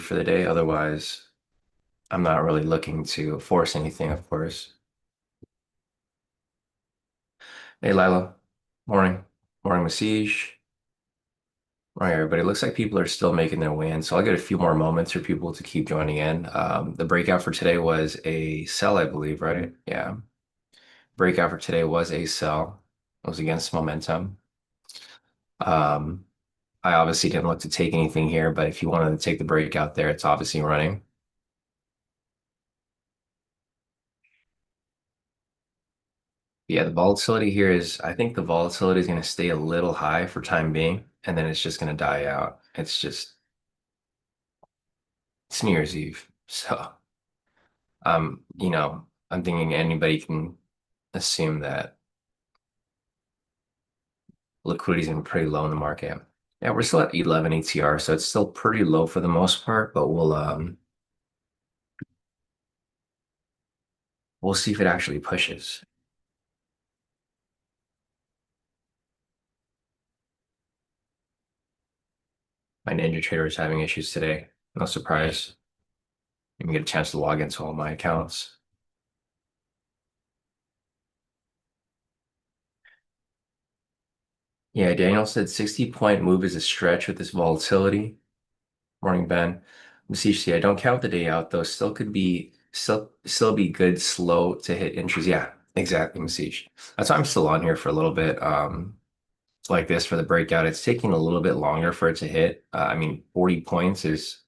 for the day. Otherwise, I'm not really looking to force anything, of course. Hey, Lila. Morning. Morning, Masij. Morning, everybody. Looks like people are still making their way in, so I'll get a few more moments for people to keep joining in. The breakout for today was a sell, I believe, right? Yeah. Breakout for today was a sell. It was against momentum. Um, I obviously didn't look to take anything here, but if you wanted to take the breakout there, it's obviously running. Yeah, the volatility here is, I think the volatility is going to stay a little high for time being, and then it's just going to die out. It's New Year's Eve. So, I'm thinking anybody can assume that liquidity is going to be pretty low in the market. Yeah, we're still at 11 ATR, so it's still pretty low for the most part, but we'll see if it actually pushes. My Ninja Trader is having issues today. No surprise. Didn't get a chance to log into all my accounts. Yeah, Daniel said 60-point move is a stretch with this volatility. Morning, Ben. CHC, I don't count the day out though. Still be good, slow to hit entries. Yeah, exactly, Masish. That's why I'm still on here for a little bit. Like this for the breakout. It's taking a little bit longer for it to hit. I mean, 40 points is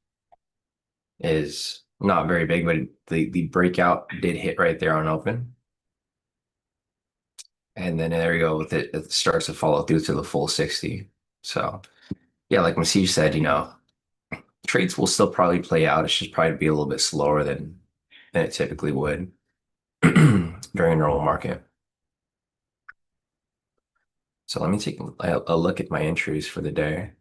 not very big, but the breakout did hit right there on open. And then there you go with it. It starts to follow through to the full 60. So yeah, like Masish said, trades will still probably play out. It's just probably be a little bit slower than it typically would during a normal market. So let me take a look at my entries for the day.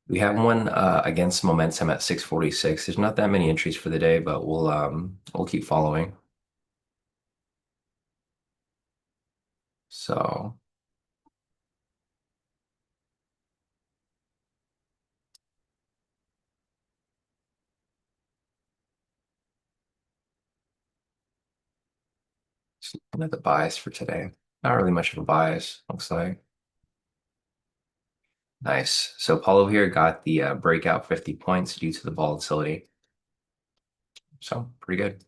We have one against momentum at 646. There's not that many entries for the day, but we'll keep following. So just looking at the bias for today. Not really much of a bias, looks like. Nice. So Paulo here got the breakout 50 points due to the volatility. So pretty good.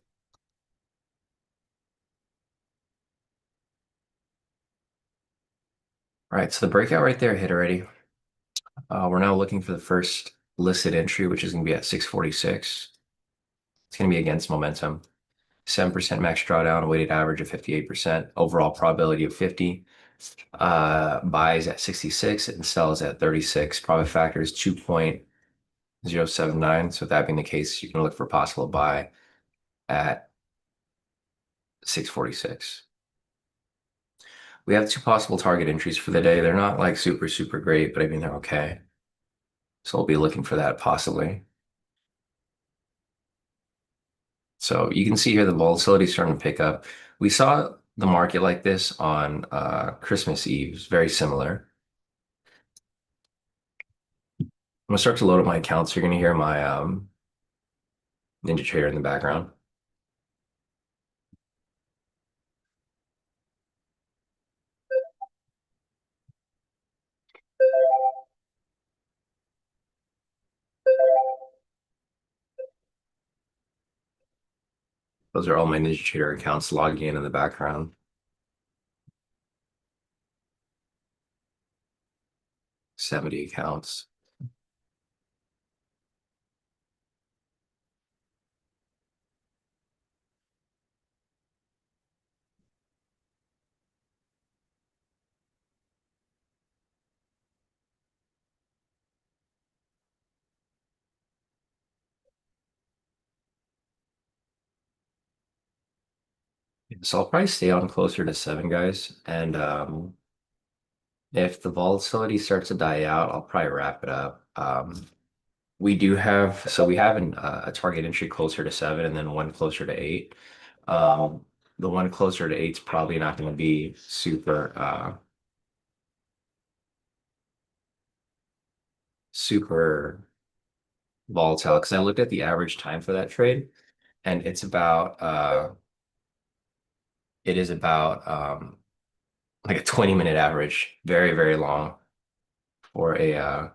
All right, so the breakout right there hit already. We're now looking for the first listed entry, which is going to be at 646. It's going to be against momentum. 7% max drawdown, a weighted average of 58%, overall probability of 50. Buys at 66 and sells at 36. Profit factor is 2.079. So with that being the case, you can look for a possible buy at 646. We have two possible target entries for the day. They're not like super, super great, but I mean, they're okay. So we'll be looking for that possibly. So you can see here the volatility is starting to pick up. We saw the market like this on Christmas Eve. It's very similar. I'm gonna start to load up my accounts. You're gonna hear my Ninja Trader in the background. Those are all my Ninja Trader accounts logging in the background. 70 accounts. So I'll probably stay on closer to seven, guys. And if the volatility starts to die out, I'll probably wrap it up. We have a target entry closer to seven and then one closer to eight. Um, the one closer to eight's probably not going to be super volatile because I looked at the average time for that trade and it is about like a 20-minute average. Very, very long for a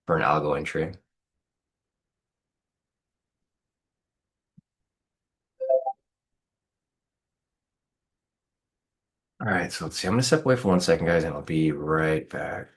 for an algo entry. All right, so let's see. I'm gonna step away for 1 second, guys, and I'll be right back.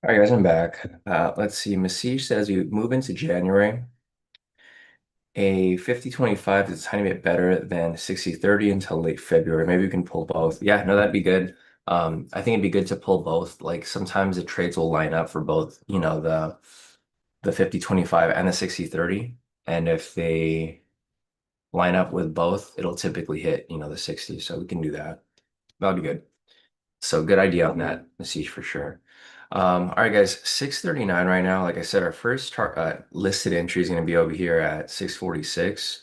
All right, guys, I'm back. Let's see. Masij says you move into January. A 50-25 is a tiny bit better than 60-30 until late February. Maybe we can pull both. Yeah, no, that'd be good. I think it'd be good to pull both. Like sometimes the trades will line up for both, the 50-25 and the 60-30. And if they line up with both, it'll typically hit, the 60. So we can do that. That'll be good. So good idea on that, Masij, for sure. All right, guys, 6:39 right now. Like I said, our first listed entry is going to be over here at 6:46.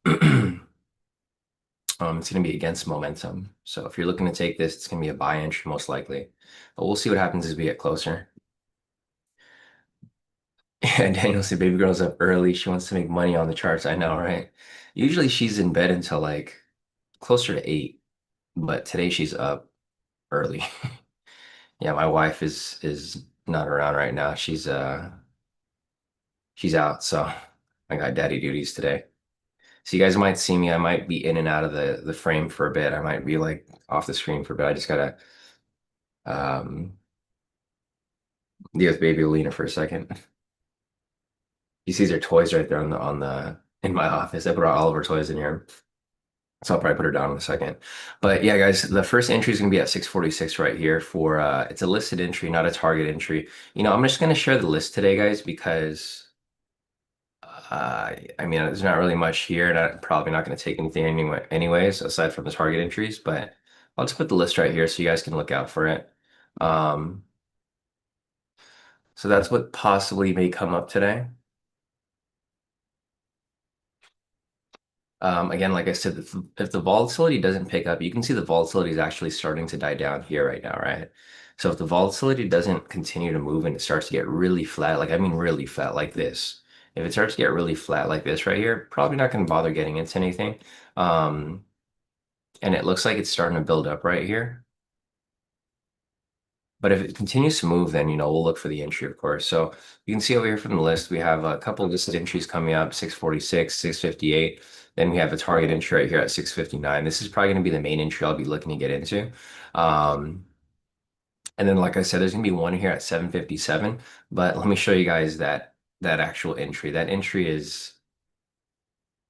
It's going to be against momentum. So if you're looking to take this, it's going to be a buy entry most likely. But we'll see what happens as we get closer. And Daniel said, baby girl's up early. She wants to make money on the charts. I know, right? Usually she's in bed until like closer to 8, but today she's up early. Yeah, my wife is not around right now. She's out, so I got daddy duties today. So you guys might see me. I might be in and out of the frame for a bit. I might be like off the screen for a bit. I just gotta um deal with baby Alina for a second. He sees her toys right there on the in my office. I put all of her toys in here. So I'll probably put her down in a second. But yeah, guys, the first entry is gonna be at 6:46 right here for it's a listed entry, not a target entry. I'm just gonna share the list today, guys, because I mean, there's not really much here, and I'm probably not going to take anything anyways, aside from the target entries. But I'll just put the list right here so you guys can look out for it. Um, so that's what possibly may come up today. Again, like I said, if the volatility doesn't pick up, you can see the volatility is actually starting to die down here right now, right? So if the volatility doesn't continue to move and it starts to get really flat, like I mean really flat, like this, If it starts to get really flat like this right here, probably not going to bother getting into anything. Um, and it looks like it's starting to build up right here. But if it continues to move, then we'll look for the entry, of course. So you can see over here from the list, we have a couple of listed entries coming up, 646, 658. Then we have a target entry right here at 659. This is probably going to be the main entry I'll be looking to get into. Um, and then, like I said, there's going to be one here at 757. But let me show you guys that actual entry. That entry is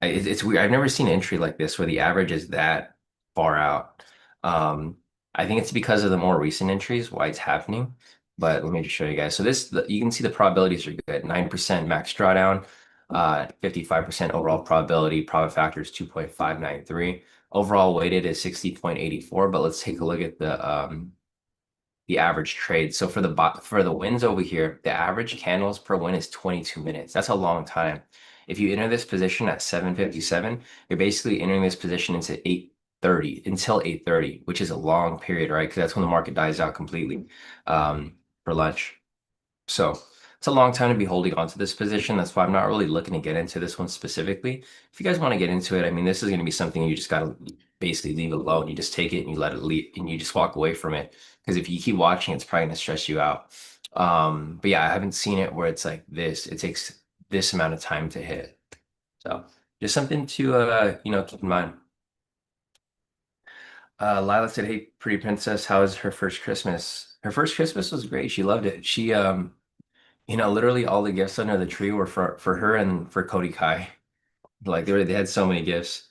it's weird. I've never seen an entry like this where the average is that far out. Um, I think it's because of the more recent entries why it's happening. But let me just show you guys. So you can see the probabilities are good. 9% max drawdown, 55% overall probability. Profit factor is 2.593. Overall weighted is 60.84. But let's take a look at the average trade. So for the wins over here, the average candles per win is 22 minutes. That's a long time. If you enter this position at 7:57, you're basically entering this position into 8:30 until 8:30, which is a long period, right? Because that's when the market dies out completely for lunch. So it's a long time to be holding on to this position. That's why I'm not really looking to get into this one specifically. If you guys want to get into it, I mean, this is going to be something you just got to basically leave alone. You just take it and you let it leave and you just walk away from it. Because if you keep watching, it's probably going to stress you out. But yeah, I haven't seen it where it's like this. It takes this amount of time to hit. So just something to keep in mind. Lila said, "Hey, pretty princess, how was her first Christmas?" Her first Christmas was great. She loved it. Literally all the gifts under the tree were for her and for Cody Kai. Like they had so many gifts,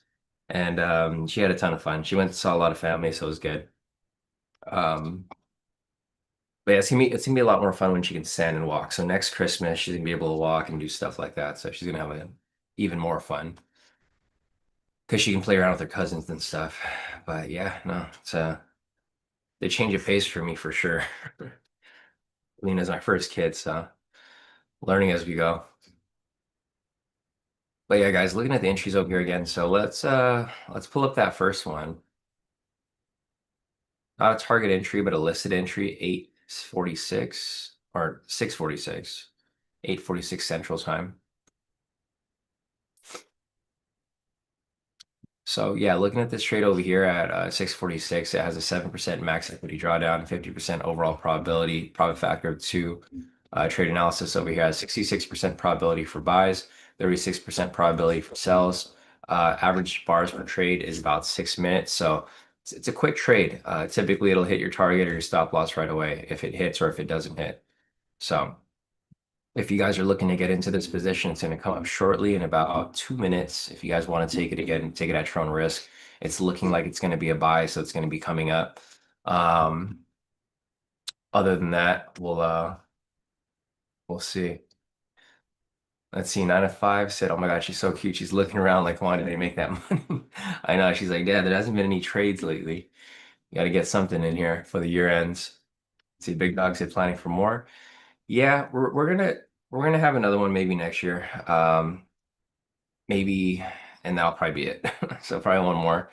and she had a ton of fun. She went and saw a lot of family, so it was good. Um, but yeah, it's gonna be a lot more fun when she can stand and walk. So next Christmas, she's gonna be able to walk and do stuff like that. So she's gonna have even more fun because she can play around with her cousins and stuff. But yeah, no, it's they change of pace for me for sure. Lena's my first kid, so learning as we go. But yeah, guys, looking at the entries over here again. So let's pull up that first one. Not a target entry, but a listed entry, 8:46 or 6:46, 8:46 Central Time. So yeah, looking at this trade over here at 6:46, it has a 7% max equity drawdown, 50% overall probability, profit factor of 2. Trade analysis over here has 66% probability for buys, 36% probability for sells. Average bars per trade is about 6 minutes. So it's a quick trade. Typically, it'll hit your target or your stop loss right away if it hits or if it doesn't hit. So if you guys are looking to get into this position, it's going to come up shortly in about 2 minutes. If you guys want to take it again, take it at your own risk. It's looking like it's going to be a buy, so it's going to be coming up. Um, Other than that, we'll see. Let's see. 9 to 5 said, "Oh my God, she's so cute. She's looking around like, why did they make that money?" I know. She's like, "Dad, there hasn't been any trades lately. You got to get something in here for the year ends." See, Big Dog said planning for more. Yeah, we're gonna have another one maybe next year. Maybe, and that'll probably be it. So probably one more.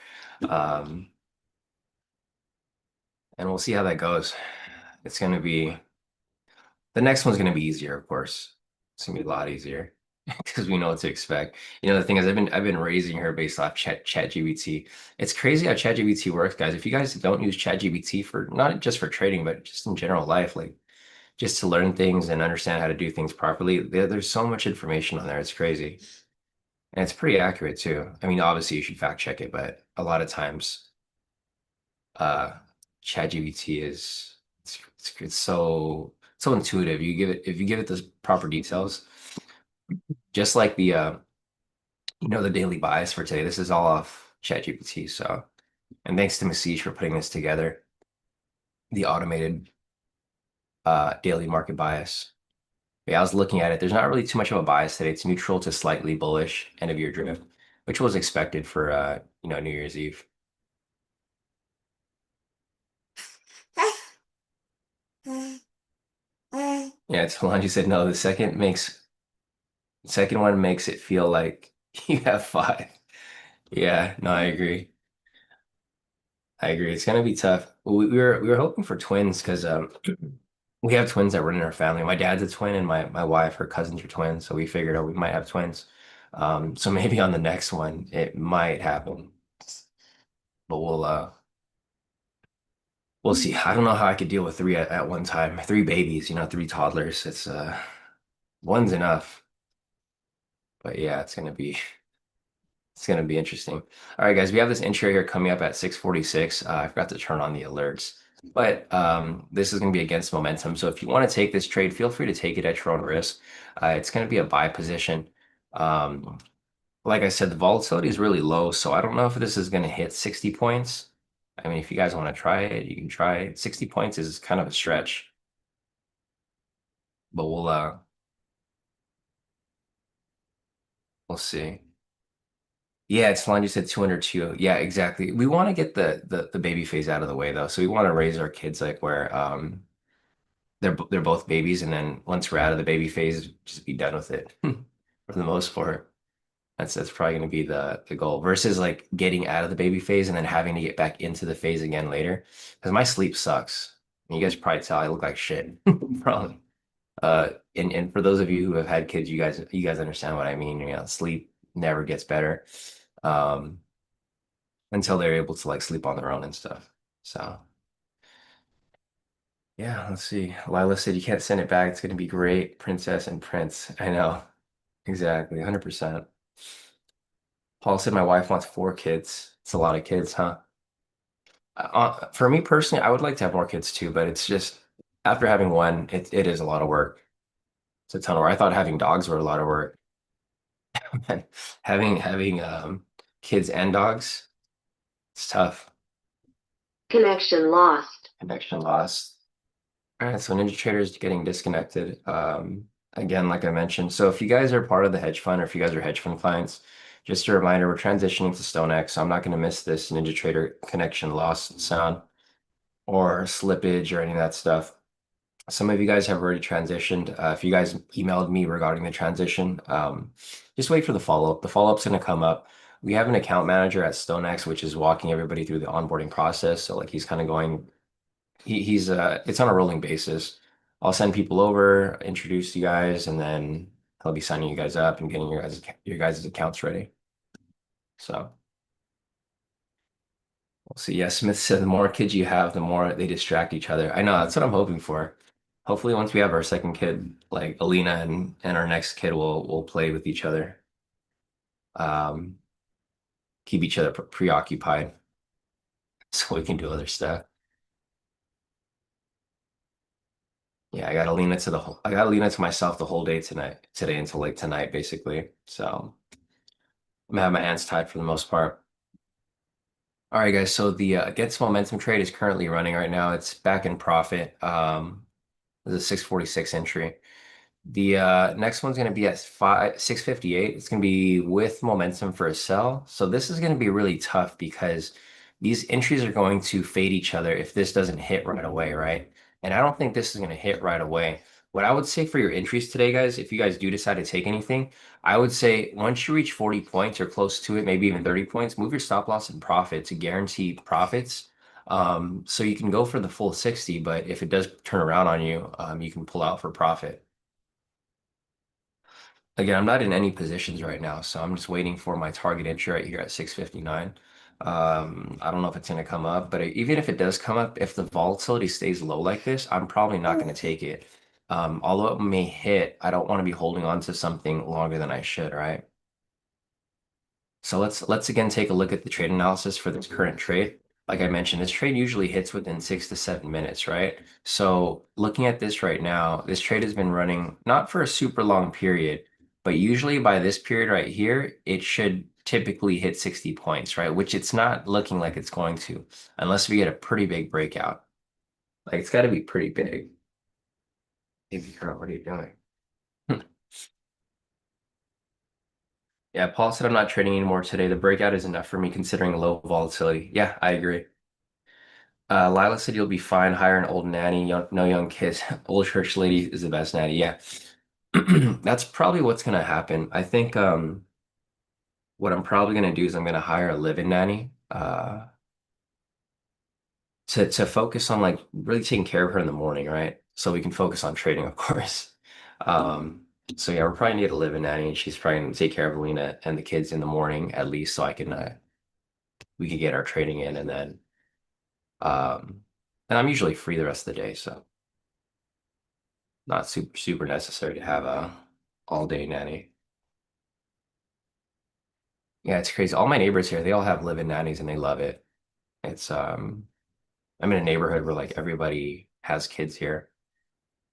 Um, and we'll see how that goes. It's gonna be the next one's gonna be easier, of course. It's gonna be a lot easier because we know what to expect. The thing is, I've been raising her based off ChatGPT. It's crazy how ChatGPT works, guys. If you guys don't use ChatGPT for not just for trading, but just in general life, like just to learn things and understand how to do things properly, there's so much information on there. It's crazy. And it's pretty accurate too. I mean, obviously you should fact check it, but a lot of times uh ChatGPT is it's so intuitive. If you give it the proper details, just like the daily bias for today. This is all off ChatGPT. So, and thanks to Masish for putting this together, the automated daily market bias. Yeah, I was looking at it. There's not really too much of a bias today. It's neutral to slightly bullish end of year drift, which was expected for New Year's Eve. Yeah, it's Solange said no. The second one makes it feel like you have five. Yeah, no, I agree. I agree. It's gonna be tough. We were hoping for twins because we have twins that run in our family. My dad's a twin, and my wife, her cousins are twins. So we figured, oh, we might have twins. So maybe on the next one, it might happen. But we'll see. I don't know how I could deal with three at one time. Three babies, three toddlers. One's enough. But yeah, it's gonna be interesting. All right, guys, we have this intro here coming up at 6:46. I forgot to turn on the alerts. But this is going to be against momentum. So if you want to take this trade, feel free to take it at your own risk. It's going to be a buy position. Um, like I said, the volatility is really low, so I don't know if this is going to hit 60 points. I mean, if you guys want to try it, you can try it. 60 points is kind of a stretch, but we'll see. Yeah, it's lunged at 202. Yeah, exactly. We want to get the baby phase out of the way though. So we want to raise our kids like where they're both babies, and then once we're out of the baby phase, just be done with it for the most part. That's probably going to be the goal versus like getting out of the baby phase and then having to get back into the phase again later. Because my sleep sucks. And you guys probably tell I look like shit. Probably. And for those of you who have had kids, you guys understand what I mean. Sleep never gets better um, until they're able to like sleep on their own and stuff. So yeah, let's see. Lila said you can't send it back. It's going to be great, Princess and Prince. I know. Exactly, 100%. Paul said my wife wants four kids. It's a lot of kids, huh? For me personally, I would like to have more kids too, but it's just after having one, it is a lot of work. It's a ton of work. I thought having dogs were a lot of work. And having kids and dogs, it's tough. Connection lost. Connection lost. All right, so Ninja Trader is getting disconnected. Again, like I mentioned, so if you guys are part of the hedge fund or if you guys are hedge fund clients, just a reminder, we're transitioning to StoneX, so I'm not going to miss this Ninja Trader connection loss sound or slippage or any of that stuff. Some of you guys have already transitioned. If you guys emailed me regarding the transition, just wait for the follow-up. The follow-up's going to come up. We have an account manager at StoneX, which is walking everybody through the onboarding process. So like he's kind of going he's it's on a rolling basis. I'll send people over, introduce you guys, and then he'll be signing you guys up and getting your guys' accounts ready. So we'll see. Yeah, Smith said the more kids you have, the more they distract each other. I know that's what I'm hoping for. Hopefully, once we have our second kid, like Alina and our next kid will play with each other. Um, keep each other preoccupied so we can do other stuff. Yeah, I got Alina to myself the whole day today until like tonight, basically. So I'm gonna have my hands tied for the most part. All right, guys. So the against momentum trade is currently running right now. It's back in profit. There's a 646 entry. The next one's going to be at 658. It's going to be with momentum for a sell. So this is going to be really tough because these entries are going to fade each other if this doesn't hit right away, right? And I don't think this is going to hit right away. What I would say for your entries today, guys, if you guys do decide to take anything, I would say once you reach 40 points or close to it, maybe even 30 points, move your stop loss and profit to guarantee profits. So you can go for the full 60, but if it does turn around on you, you can pull out for profit. Again, I'm not in any positions right now, so I'm just waiting for my target entry right here at 659. I don't know if it's going to come up, but even if it does come up, if the volatility stays low like this, I'm probably not going to take it. Although it may hit, I don't want to be holding on to something longer than I should, right? So let's again take a look at the trade analysis for this current trade. Like I mentioned, this trade usually hits within 6 to 7 minutes, right? So looking at this right now, this trade has been running not for a super long period, but usually by this period right here, it should typically hit 60 points, right? Which it's not looking like it's going to, unless we get a pretty big breakout. Like it's got to be pretty big. If you're what are you doing? Yeah, Paul said I'm not trading anymore today. The breakout is enough for me considering low volatility. Yeah, I agree. Lila said you'll be fine. Hire an old nanny. No young kids. Old church lady is the best nanny. Yeah, that's probably what's gonna happen. I think what I'm probably gonna do is I'm gonna hire a live-in nanny to focus on like really taking care of her in the morning, right? so we can focus on trading, of course. Um, so yeah, we're probably need to live in nanny, and she's probably gonna take care of Lena and the kids in the morning at least, so I can we can get our trading in, um, and I'm usually free the rest of the day, so not super necessary to have a all day nanny. Yeah, it's crazy. All my neighbors here, they all have live-in nannies and they love it. It's I'm in a neighborhood where like everybody has kids here.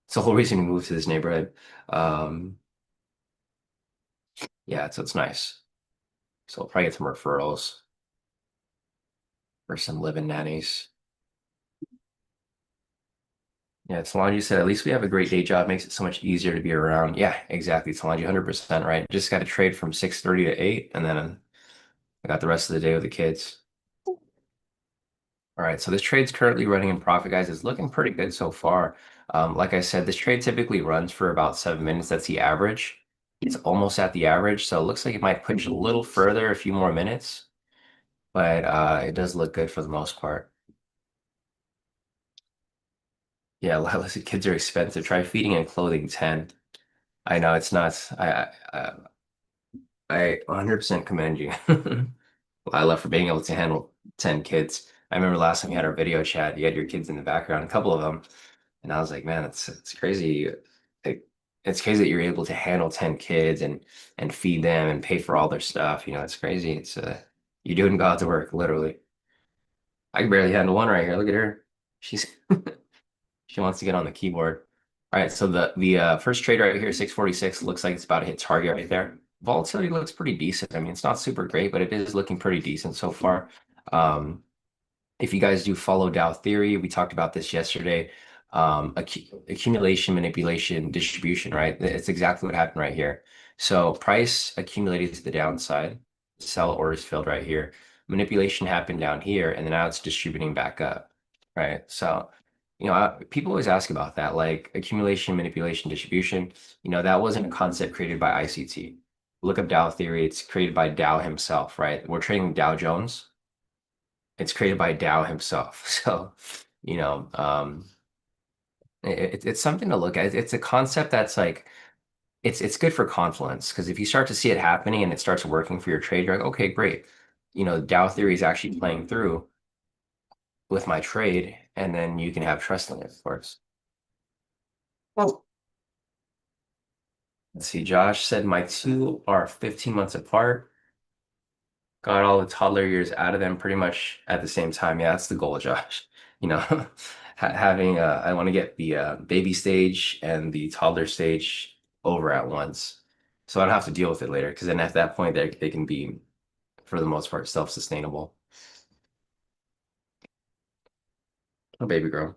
It's the whole reason we moved to this neighborhood. Um, yeah, so it's nice. So I'll probably get some referrals for some live-in nannies. Yeah, Solange said, at least we have a great day job. Makes it so much easier to be around. Yeah, exactly. Solange, 100% right. Just got to trade from 6:30 to 8, and then I got the rest of the day with the kids. All right, so this trade's currently running in profit, guys. It's looking pretty good so far. Like I said, this trade typically runs for about 7 minutes. That's the average. It's almost at the average, so it looks like it might push a little further, a few more minutes, but it does look good for the most part. Yeah, listen, kids are expensive. Try feeding and clothing 10. I know it's nuts. I 100% commend you. I love for being able to handle 10 kids. I remember last time you had our video chat, you had your kids in the background, a couple of them. And I was like, man, it's crazy. Like, it's crazy that you're able to handle 10 kids and feed them and pay for all their stuff. You know, it's crazy. It's you're doing God's work, literally. I can barely handle one right here. Look at her. She's she wants to get on the keyboard. All right, so the first trade right here, 646, looks like it's about to hit target right there. Volatility looks pretty decent. I mean, it's not super great, but it is looking pretty decent so far. Um, if you guys do follow Dow theory, we talked about this yesterday. Accumulation, manipulation, distribution, right? It's exactly what happened right here. So price accumulated to the downside, sell orders filled right here. Manipulation happened down here, and then now it's distributing back up, right? So, people always ask about that, like accumulation, manipulation, distribution. That wasn't a concept created by ICT. Look up Dow theory. It's created by Dow himself, right? We're trading Dow Jones. It's created by Dow himself. So, you know, um, it's something to look at. It's a concept that's like it's good for confluence because if you start to see it happening and it starts working for your trade, you're like, okay, great. Dow theory is actually playing through with my trade, and then you can have trust in it, of course. Well, let's see. Josh said my two are 15 months apart. Got all the toddler years out of them pretty much at the same time. Yeah, that's the goal, Josh. You know, having I want to get the baby stage and the toddler stage over at once, so I don't have to deal with it later. Because then at that point, they can be, for the most part, self-sustainable. Oh, baby girl,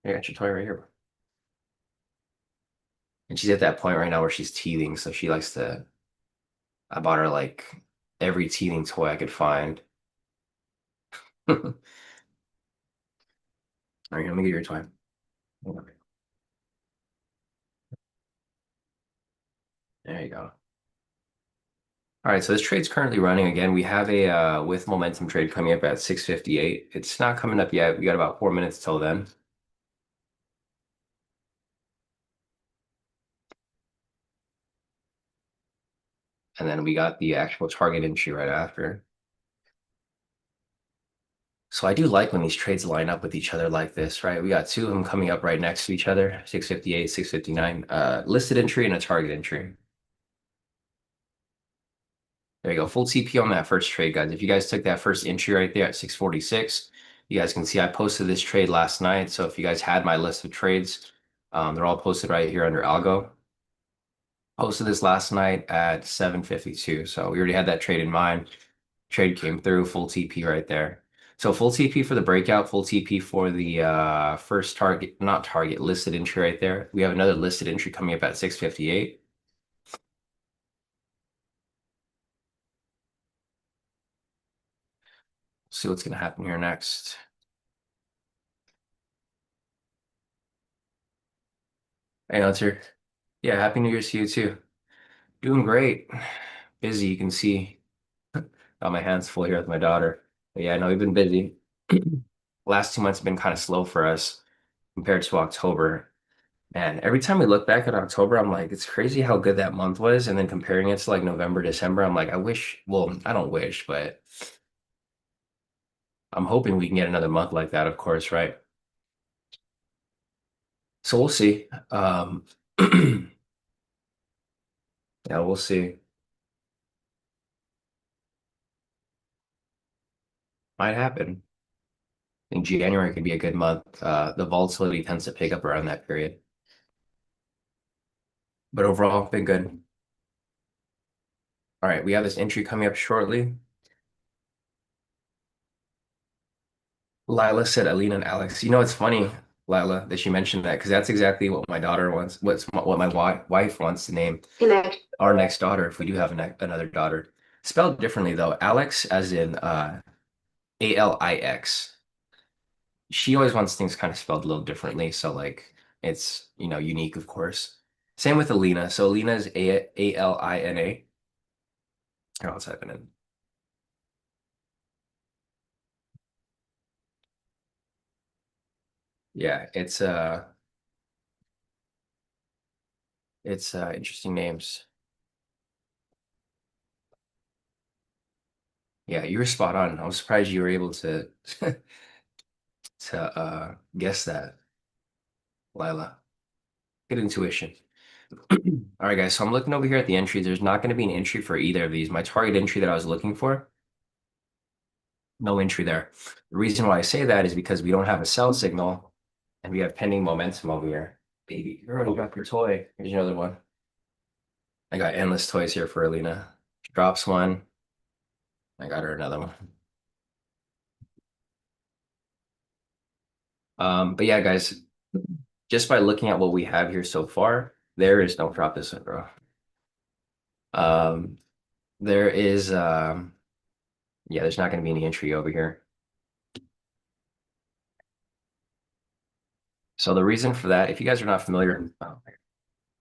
I got your toy right here. And she's at that point right now where she's teething, so she likes to. I bought her like every teething toy I could find. All right, let me get your toy. There you go. All right, so this trade's currently running again. We have a with momentum trade coming up at 6:58. It's not coming up yet. We got about 4 minutes till then. And then we got the actual target entry right after. So I do like when these trades line up with each other like this, right? We got two of them coming up right next to each other, 6:58, 6:59. Listed entry and a target entry. There you go. Full TP on that first trade, guys. If you guys took that first entry right there at 6:46, you guys can see I posted this trade last night. So if you guys had my list of trades, they're all posted right here under algo. Posted this last night at 7:52. So we already had that trade in mind. Trade came through, full TP right there. So full TP for the breakout, full TP for the first target, not target, listed entry right there. We have another listed entry coming up at 6:58. See what's gonna happen here next. Hey, Hunter. Yeah, Happy New Year to you too. Doing great. Busy, you can see. Got my hands full here with my daughter. But yeah, no, we've been busy. Last 2 months have been kind of slow for us. compared to October. And every time we look back at October, I'm like, it's crazy how good that month was. And then comparing it to like November, December, I'm like, I wish, well, I don't wish, but I'm hoping we can get another month like that, of course, right? So we'll see. Yeah, we'll see. Might happen. I think January could be a good month. The volatility tends to pick up around that period. But overall, been good. All right, we have this entry coming up shortly. Lila said Alina and Alex. You know, it's funny, Lila, that she mentioned that because that's exactly what my daughter wants, what my wife wants to name our next daughter if we do have another daughter. Spelled differently though. Alex as in Alix. She always wants things kind of spelled a little differently, so like it's, unique, of course. Same with Alina. So Alina is Alina. Here, I'll type it in. Yeah, it's interesting names. Yeah, you were spot on. I was surprised you were able to to guess that, Lila. Good intuition. All right, guys. So I'm looking over here at the entries. There's not going to be an entry for either of these. My target entry that I was looking for, no entry there. The reason why I say that is because we don't have a sell signal and we have pending momentum over here. Baby girl, drop your toy. Here's another one. I got endless toys here for Alina. She drops one. I got her another one. But yeah, guys, just by looking at what we have here so far, there is no drop this one, bro. Um, there is yeah, there's not going to be any entry over here. So the reason for that, if you guys are not familiar, oh,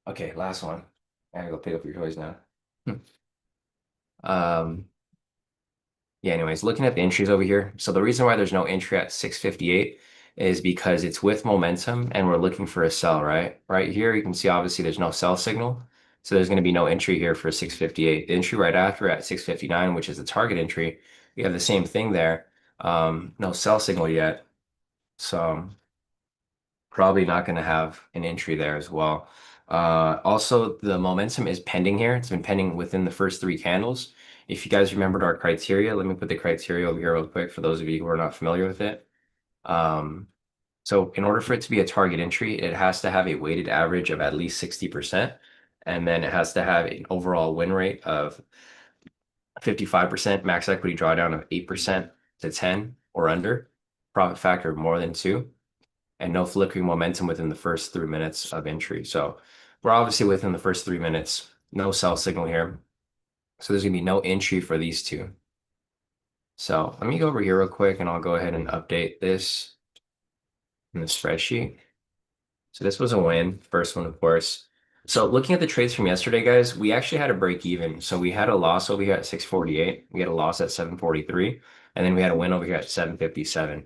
okay, last one. I gotta go pick up your toys now. Um, yeah, anyways, looking at the entries over here. So the reason why there's no entry at 658 is because it's with momentum and we're looking for a sell, right? Right here, you can see obviously there's no sell signal. So there's going to be no entry here for 658. The entry right after at 659, which is the target entry, we have the same thing there. No sell signal yet. So probably not going to have an entry there as well. Also, the momentum is pending here. It's been pending within the first three candles. If you guys remembered our criteria, let me put the criteria over here real quick for those of you who are not familiar with it. Um, so in order for it to be a target entry, it has to have a weighted average of at least 60%. And then it has to have an overall win rate of 55%, max equity drawdown of 8% to 10 or under, profit factor of more than 2, and no flickering momentum within the first 3 minutes of entry. So we're obviously within the first 3 minutes, no sell signal here. So there's gonna be no entry for these two. So let me go over here real quick and I'll go ahead and update this in the spreadsheet. So this was a win, first one, of course. So looking at the trades from yesterday, guys, we actually had a break even. So we had a loss over here at 648. We had a loss at 743. And then we had a win over here at 757,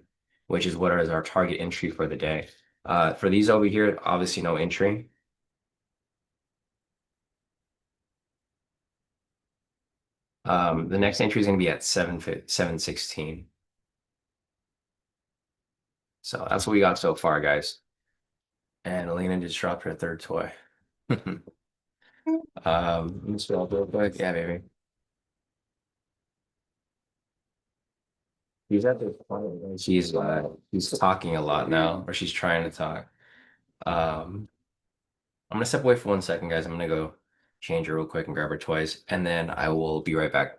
which is what is our target entry for the day. For these over here, obviously no entry. The next entry is going to be at 716. So that's what we got so far, guys. And Alina just dropped her third toy. Let me spell it real quick. Yeah, baby. She's at the point where she's talking a lot now, or she's trying to talk. I'm gonna step away for 1 second, guys. I'm gonna go change her real quick and grab her toys, and then I will be right back.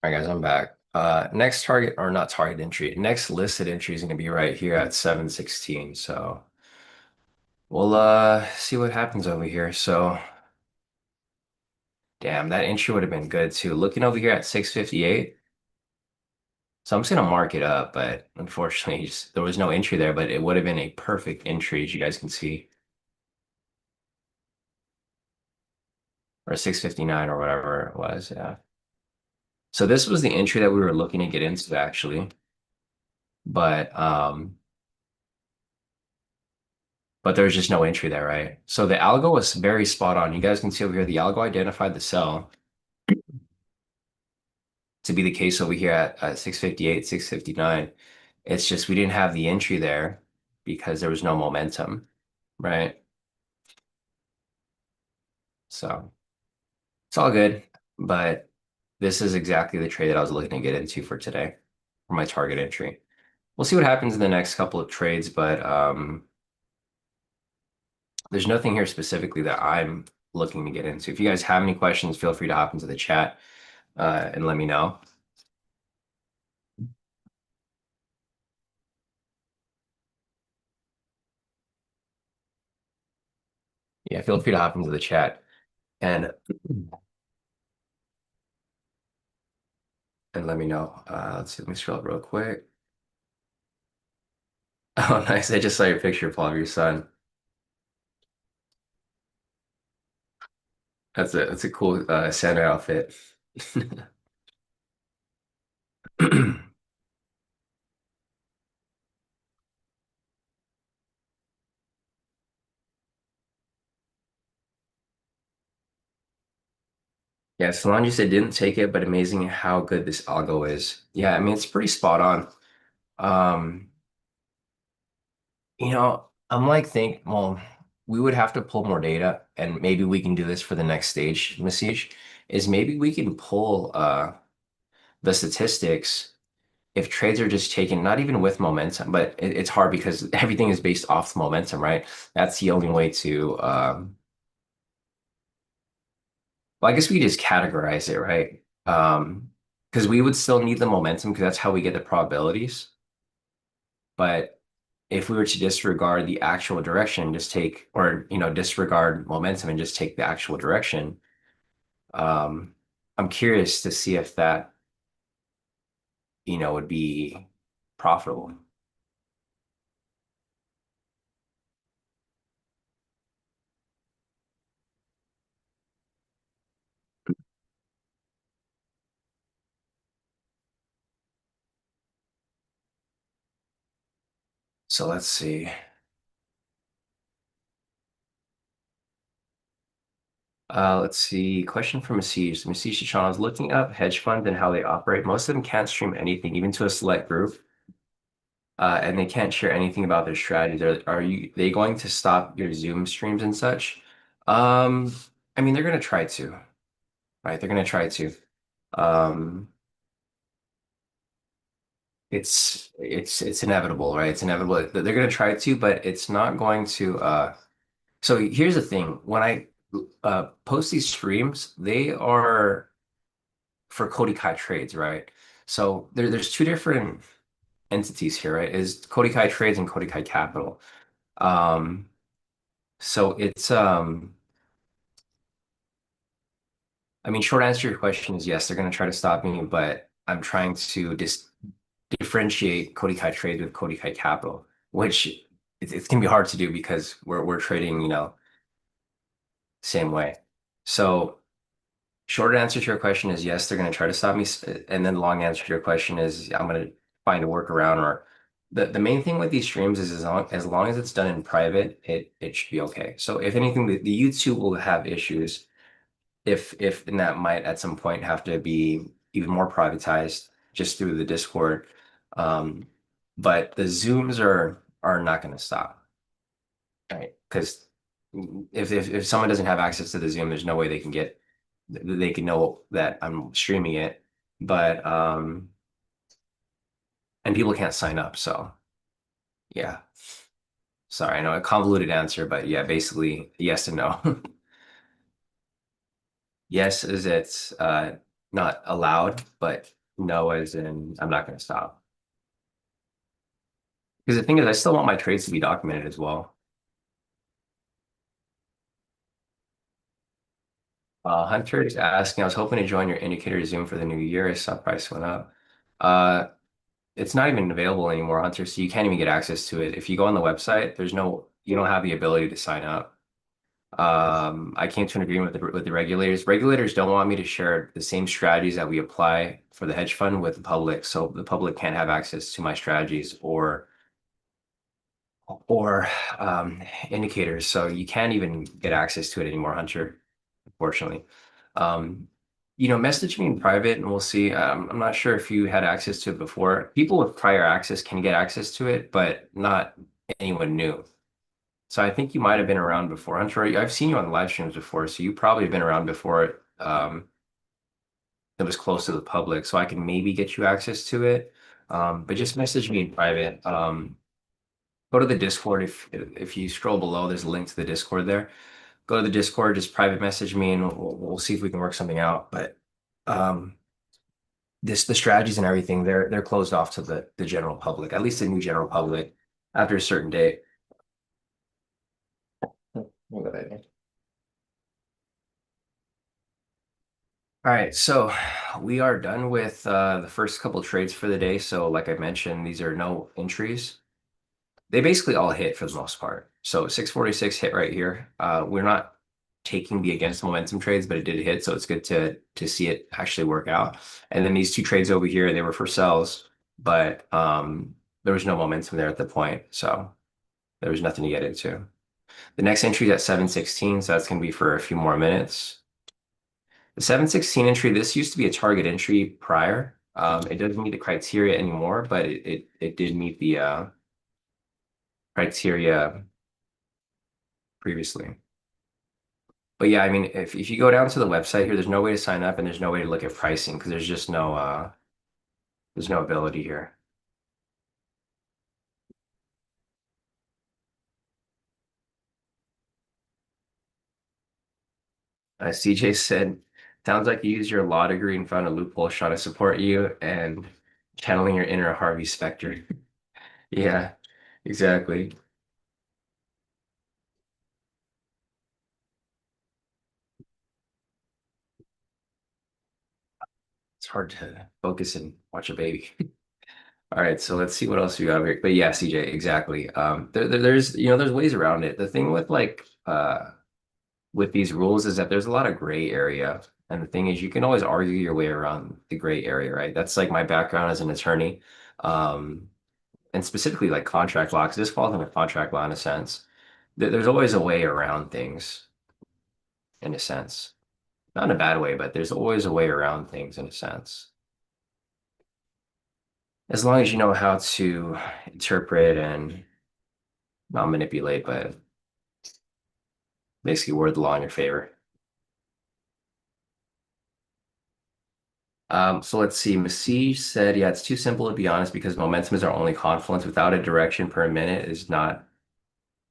All right, guys, I'm back. Next target or not target entry, next listed entry is going to be right here at 716. So we'll see what happens over here. So damn, that entry would have been good too. Looking over here at 658. So I'm just gonna mark it up, but unfortunately, there was no entry there, but it would have been a perfect entry, as you guys can see, or 659 or whatever it was. Yeah. So this was the entry that we were looking to get into actually, but there's just no entry there, right? So the algo was very spot on. You guys can see over here, the algo identified the sell to be the case over here at 658, 659. It's just we didn't have the entry there because there was no momentum, right? So it's all good, but this is exactly the trade that I was looking to get into for today for my target entry. We'll see what happens in the next couple of trades, but there's nothing here specifically that I'm looking to get into. If you guys have any questions, feel free to hop into the chat and let me know. Yeah, feel free to hop into the chat and let me know. Let's see, let me scroll up real quick. Oh, nice. I just saw your picture, Paul, of your son. That's a cool Santa outfit. Yeah, Solange said didn't take it, but amazing how good this algo is. Yeah, I mean it's pretty spot on. Um, I'm like well, we would have to pull more data, and maybe we can do this for the next stage, Masish, is maybe we can pull the statistics if trades are just taken, not even with momentum, but it's hard because everything is based off momentum, right? That's the only way to well, I guess we just categorize it, right? Because we would still need the momentum because that's how we get the probabilities. But if we were to disregard the actual direction, just take, or disregard momentum and just take the actual direction, um, I'm curious to see if that, would be profitable. So let's see. Let's see. Question from Masish. Masish Sean, I was looking up hedge funds and how they operate. Most of them can't stream anything, even to a select group, and they can't share anything about their strategies. Are they going to stop your Zoom streams and such? Um, I mean, they're going to try to, right? They're going to try to. Um, it's inevitable, right? It's inevitable that they're going to try to, but it's not going to. So here's the thing: when I post these streams, they are for Cody Kai trades, right? So there's two different entities here, right? Is Cody Kai Trades and Cody Kai Capital. Um, so it's I mean, short answer to your question is yes, they're going to try to stop me, but I'm trying to just differentiate Cody Kai Trades with Cody Kai Capital, which it's going to be hard to do because we're trading, same way. So short answer to your question is yes, they're going to try to stop me. And then long answer to your question is I'm going to find a workaround or the main thing with these streams is as long as it's done in private, it should be okay. So if anything, the YouTube will have issues if and that might at some point have to be even more privatized just through the Discord. Um, but the Zooms are not going to stop, right? Because if someone doesn't have access to the Zoom, there's no way they can know that I'm streaming it. But and people can't sign up, so yeah. Sorry, I know a convoluted answer, but yeah, basically yes and no. Yes, is it? not allowed, but no as in I'm not going to stop. Because the thing is, I still want my trades to be documented as well. Hunter is asking, I was hoping to join your indicator Zoom for the new year as stock price went up. Uh, it's not even available anymore, Hunter, so you can't even get access to it. If you go on the website, you don't have the ability to sign up. I came to an agreement with the regulators. Regulators don't want me to share the same strategies that we apply for the hedge fund with the public, so the public can't have access to my strategies or indicators. So you can't even get access to it anymore, Hunter, unfortunately. Um, message me in private and we'll see. I'm not sure if you had access to it before. People with prior access can get access to it, but not anyone new. So I think you might have been around before. Hunter, I've seen you on live streams before, so you probably been around before it was close to the public, so I can maybe get you access to it. But just message me in private. Go to the Discord if you scroll below, there's a link to the Discord there. Go to the Discord, just private message me, and we'll see if we can work something out. But um, the strategies and everything, they're closed off to the general public, at least the new general public, after a certain date. All right, so we are done with the first couple trades for the day. So, like I mentioned, these are no entries. They basically all hit for the most part. So 646 hit right here. We're not taking the against momentum trades, but it did hit, so it's good to see it actually work out. And then these two trades over here, they were for sells, but there was no momentum there at the point, so there was nothing to get into. The next entry is at 716, so that's going to be for a few more minutes. The 716 entry, this used to be a target entry prior. It doesn't meet the criteria anymore, but it did meet the criteria previously. But yeah, I mean, if you go down to the website here, there's no way to sign up and there's no way to look at pricing because there's no ability here. CJ said, sounds like you used your law degree and found a loophole trying to support you and channeling your inner Harvey Specter. Yeah, exactly. It's hard to focus and watch a baby. All right, so let's see what else we got here. But yeah, CJ, exactly. There's there's ways around it. The thing with with these rules is that there's a lot of gray area. And the thing is, you can always argue your way around the gray area, right? That's like my background as an attorney, um, and specifically like contract law, because this falls under contract law in a sense. There's always a way around things in a sense. Not in a bad way, but there's always a way around things in a sense. As long as you know how to interpret and not manipulate, but basically word the law in your favor. So let's see. Masih said, yeah, it's too simple to be honest because momentum is our only confluence. Without a direction per minute is not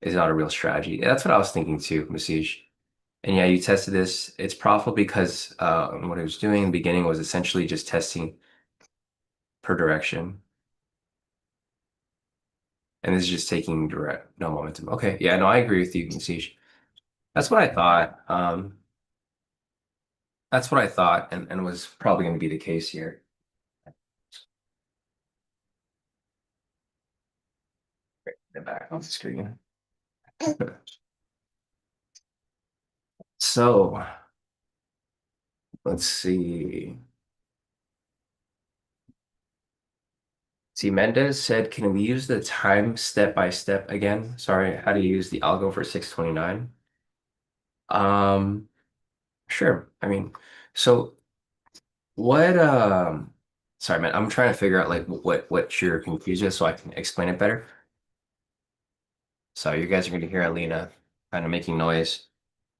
a real strategy. That's what I was thinking too, Masih. And yeah, you tested this. It's profitable because what it was doing in the beginning was essentially just testing per direction. And this is just taking direct no momentum. Okay. Yeah, no, I agree with you, Masih. That's what I thought. That's what I thought and was probably going to be the case here. Get back on the screen. So let's see. See, Mendez said, can we use the time step by step again? Sorry, how to use the algo for 629? Um, sure. I mean, so what sorry man, I'm trying to figure out like what you're confused with so I can explain it better. So you guys are gonna hear Alina kind of making noise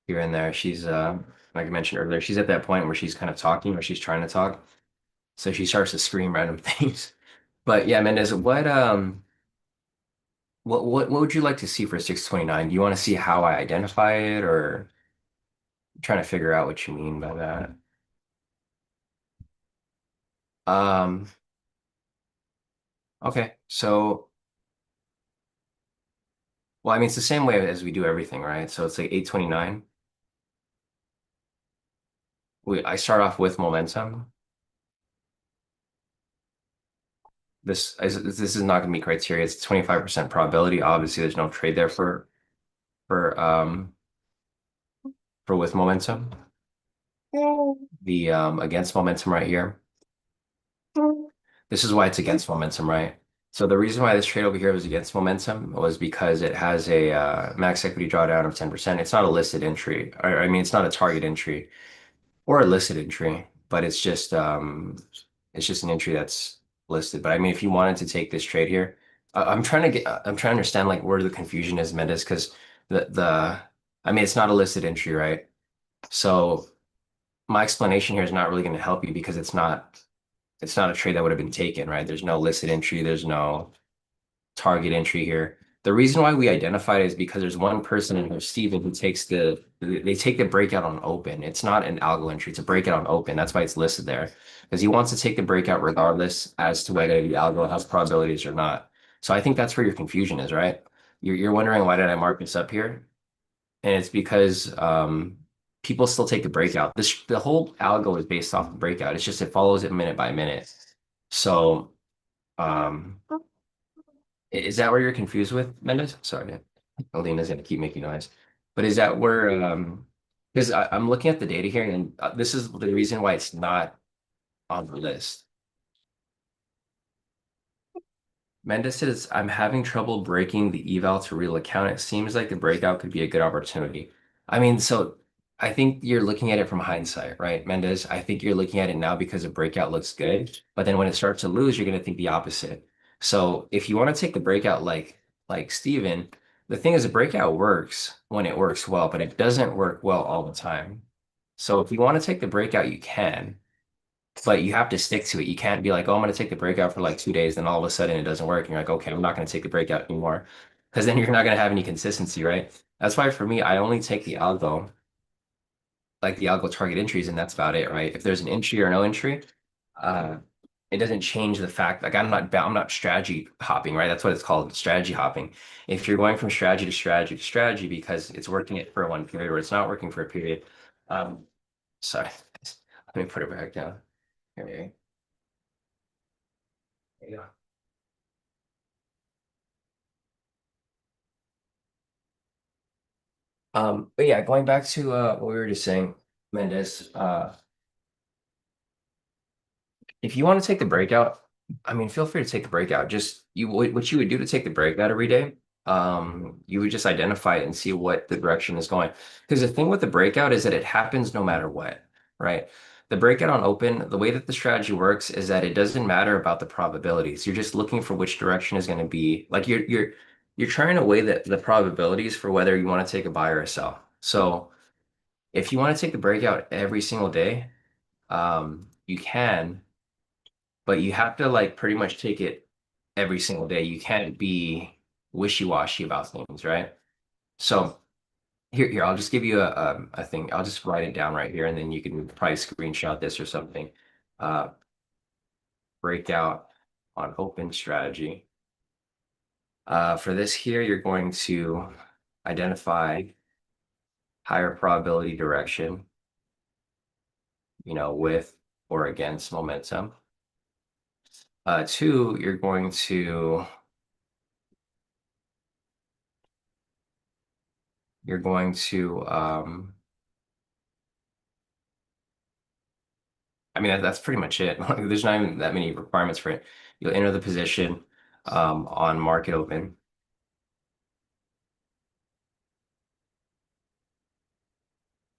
here and there. She's like I mentioned earlier, she's at that point where she's kind of talking or she's trying to talk. So she starts to scream random things. But yeah, Mendez, what would you like to see for 629? Do you want to see how I identify it or trying to figure out what you mean by that? Um, okay. So, well, I mean, it's the same way as we do everything, right? So it's like 829. I start off with momentum. This is not going to be criteria. It's 25% probability. Obviously, there's no trade there for for with momentum. The against momentum right here. This is why it's against momentum, right? So the reason why this trade over here was against momentum was because it has a max equity drawdown of 10%. It's not a listed entry, or I mean, it's not a target entry or a listed entry, but it's just an entry that's listed. But I mean, if you wanted to take this trade here, I'm trying to understand like where the confusion is, Mendes, because the I mean, it's not a listed entry, right? So my explanation here is not really going to help you because it's not a trade that would have been taken, right? There's no listed entry, there's no target entry here. The reason why we identified it is because there's one person in here, Steven, who takes they take the breakout on open. It's not an algo entry, it's a breakout on open. That's why it's listed there. Because he wants to take the breakout regardless as to whether the algo has probabilities or not. So I think that's where your confusion is, right? You're wondering why did I mark this up here? And it's because people still take the breakout. The whole algo is based off the breakout. It's just it follows it minute by minute. So um is that where you're confused with, Mendes? Sorry, Alina's gonna keep making noise. But is that where because I'm looking at the data here and this is the reason why it's not on the list. Mendes says, I'm having trouble breaking the eval to real account. It seems like the breakout could be a good opportunity. I mean, so I think you're looking at it from hindsight, right, Mendes? I think you're looking at it now because the breakout looks good, but then when it starts to lose, you're going to think the opposite. So if you want to take the breakout like Steven, the thing is the breakout works when it works well, but it doesn't work well all the time. So if you want to take the breakout, you can. But you have to stick to it. You can't be like, oh, I'm going to take the breakout for like 2 days, then all of a sudden it doesn't work. And you're like, okay, I'm not going to take the breakout anymore. Because then you're not going to have any consistency, right? That's why for me, I only take the algo, like the algo target entries, and that's about it, right? If there's an entry or no entry, uh, it doesn't change the fact, like I'm not strategy hopping, right? That's what it's called, strategy hopping. If you're going from strategy to strategy to strategy because it's working it for one period or it's not working for a period, um, sorry, let me put it back down. Here we go. But yeah, going back to what we were just saying, Mendes, if you want to take the breakout, I mean, feel free to take the breakout. Just what you would do to take the breakout every day, you would just identify it and see what the direction is going. Because the thing with the breakout is that it happens no matter what, right? The breakout on open, the way that the strategy works is that it doesn't matter about the probabilities. You're just looking for which direction is going to be like you're trying to weigh the probabilities for whether you want to take a buy or a sell. So if you want to take the breakout every single day, you can, but you have to like pretty much take it every single day. You can't be wishy-washy about things, right? So here, I'll just give you a thing. I'll just write it down right here, and then you can probably screenshot this or something. Uh, breakout on open strategy. For this here, you're going to identify higher probability direction, with or against momentum. Two, I mean, that's pretty much it. Like, there's not even that many requirements for it. You'll enter the position on market open.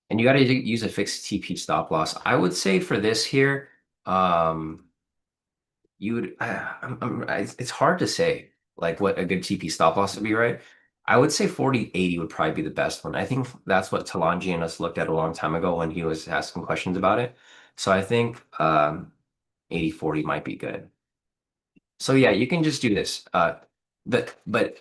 And you got to use a fixed TP stop loss. I would say for this here, um, you would, it's hard to say like what a good TP stop loss would be, right? I would say 40-80 would probably be the best one. I think that's what Talanji and us looked at a long time ago when he was asking questions about it. So I think 80-40 might be good. So yeah, you can just do this. But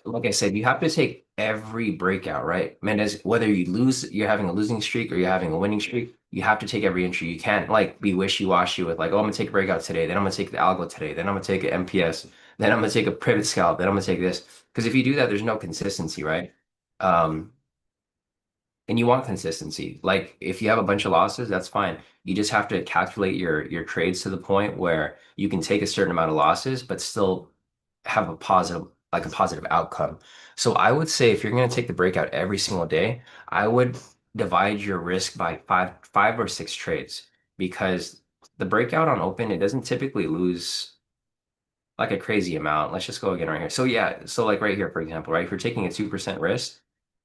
like I said, you have to take every breakout, right? Mendez, whether you lose, you're having a losing streak or you're having a winning streak, you have to take every entry. You can't like be wishy-washy with like, oh, I'm gonna take a breakout today, then I'm gonna take the algo today, then I'm gonna take an MPS, then I'm gonna take a pivot scalp, then I'm gonna take this. Because if you do that, there's no consistency, right? Um, and you want consistency. Like if you have a bunch of losses, that's fine. You just have to calculate your trades to the point where you can take a certain amount of losses, but still have a positive, like a positive outcome. So I would say if you're going to take the breakout every single day, I would divide your risk by five or six trades because the breakout on open, it doesn't typically lose like a crazy amount. Let's just go again right here. So yeah, so like right here, for example, right? If you're taking a 2% risk,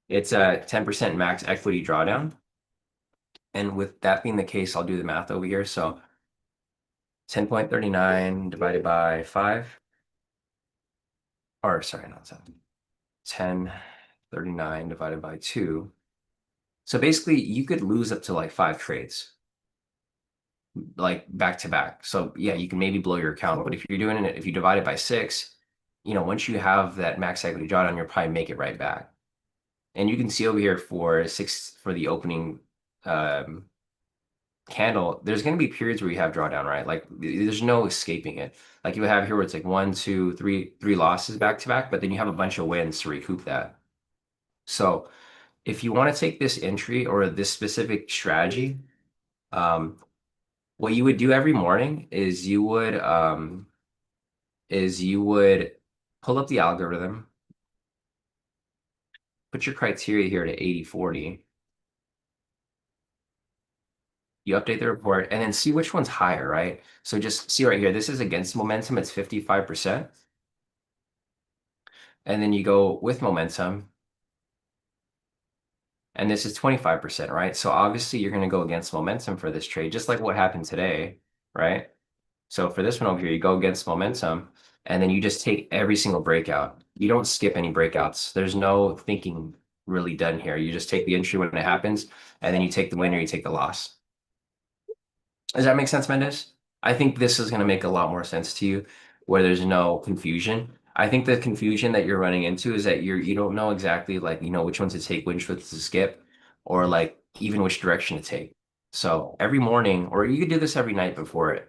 it's a 10% max equity drawdown. And with that being the case, I'll do the math over here. So 10.39 divided by 5, or sorry, not 7. 10.39 divided by 2. So basically, you could lose up to like 5 trades, like back to back. So yeah, you can maybe blow your account. But if you're doing it, if you divide it by 6, once you have that max equity drawdown, you'll probably make it right back. And you can see over here for 6 for the opening um, candle, there's going to be periods where you have drawdown, right? Like there's no escaping it. Like you have here where it's like one, two, three losses back to back, but then you have a bunch of wins to recoup that. So if you want to take this entry or this specific strategy, um, what you would do every morning is you would pull up the algorithm, put your criteria here to 80/40, you update the report, and then see which one's higher, right? So just see right here, this is against momentum, it's 55%. And then you go with momentum, and this is 25%, right? So obviously you're going to go against momentum for this trade, just like what happened today, right? So for this one over here, you go against momentum, and then you just take every single breakout. You don't skip any breakouts. There's no thinking really done here. You just take the entry when it happens, and then you take the winner, you take the loss. Does that make sense, Mendes? I think this is going to make a lot more sense to you where there's no confusion. I think the confusion that you're running into is that you don't know exactly like which ones to take, which ones to skip, or like even which direction to take. So every morning, or you could do this every night before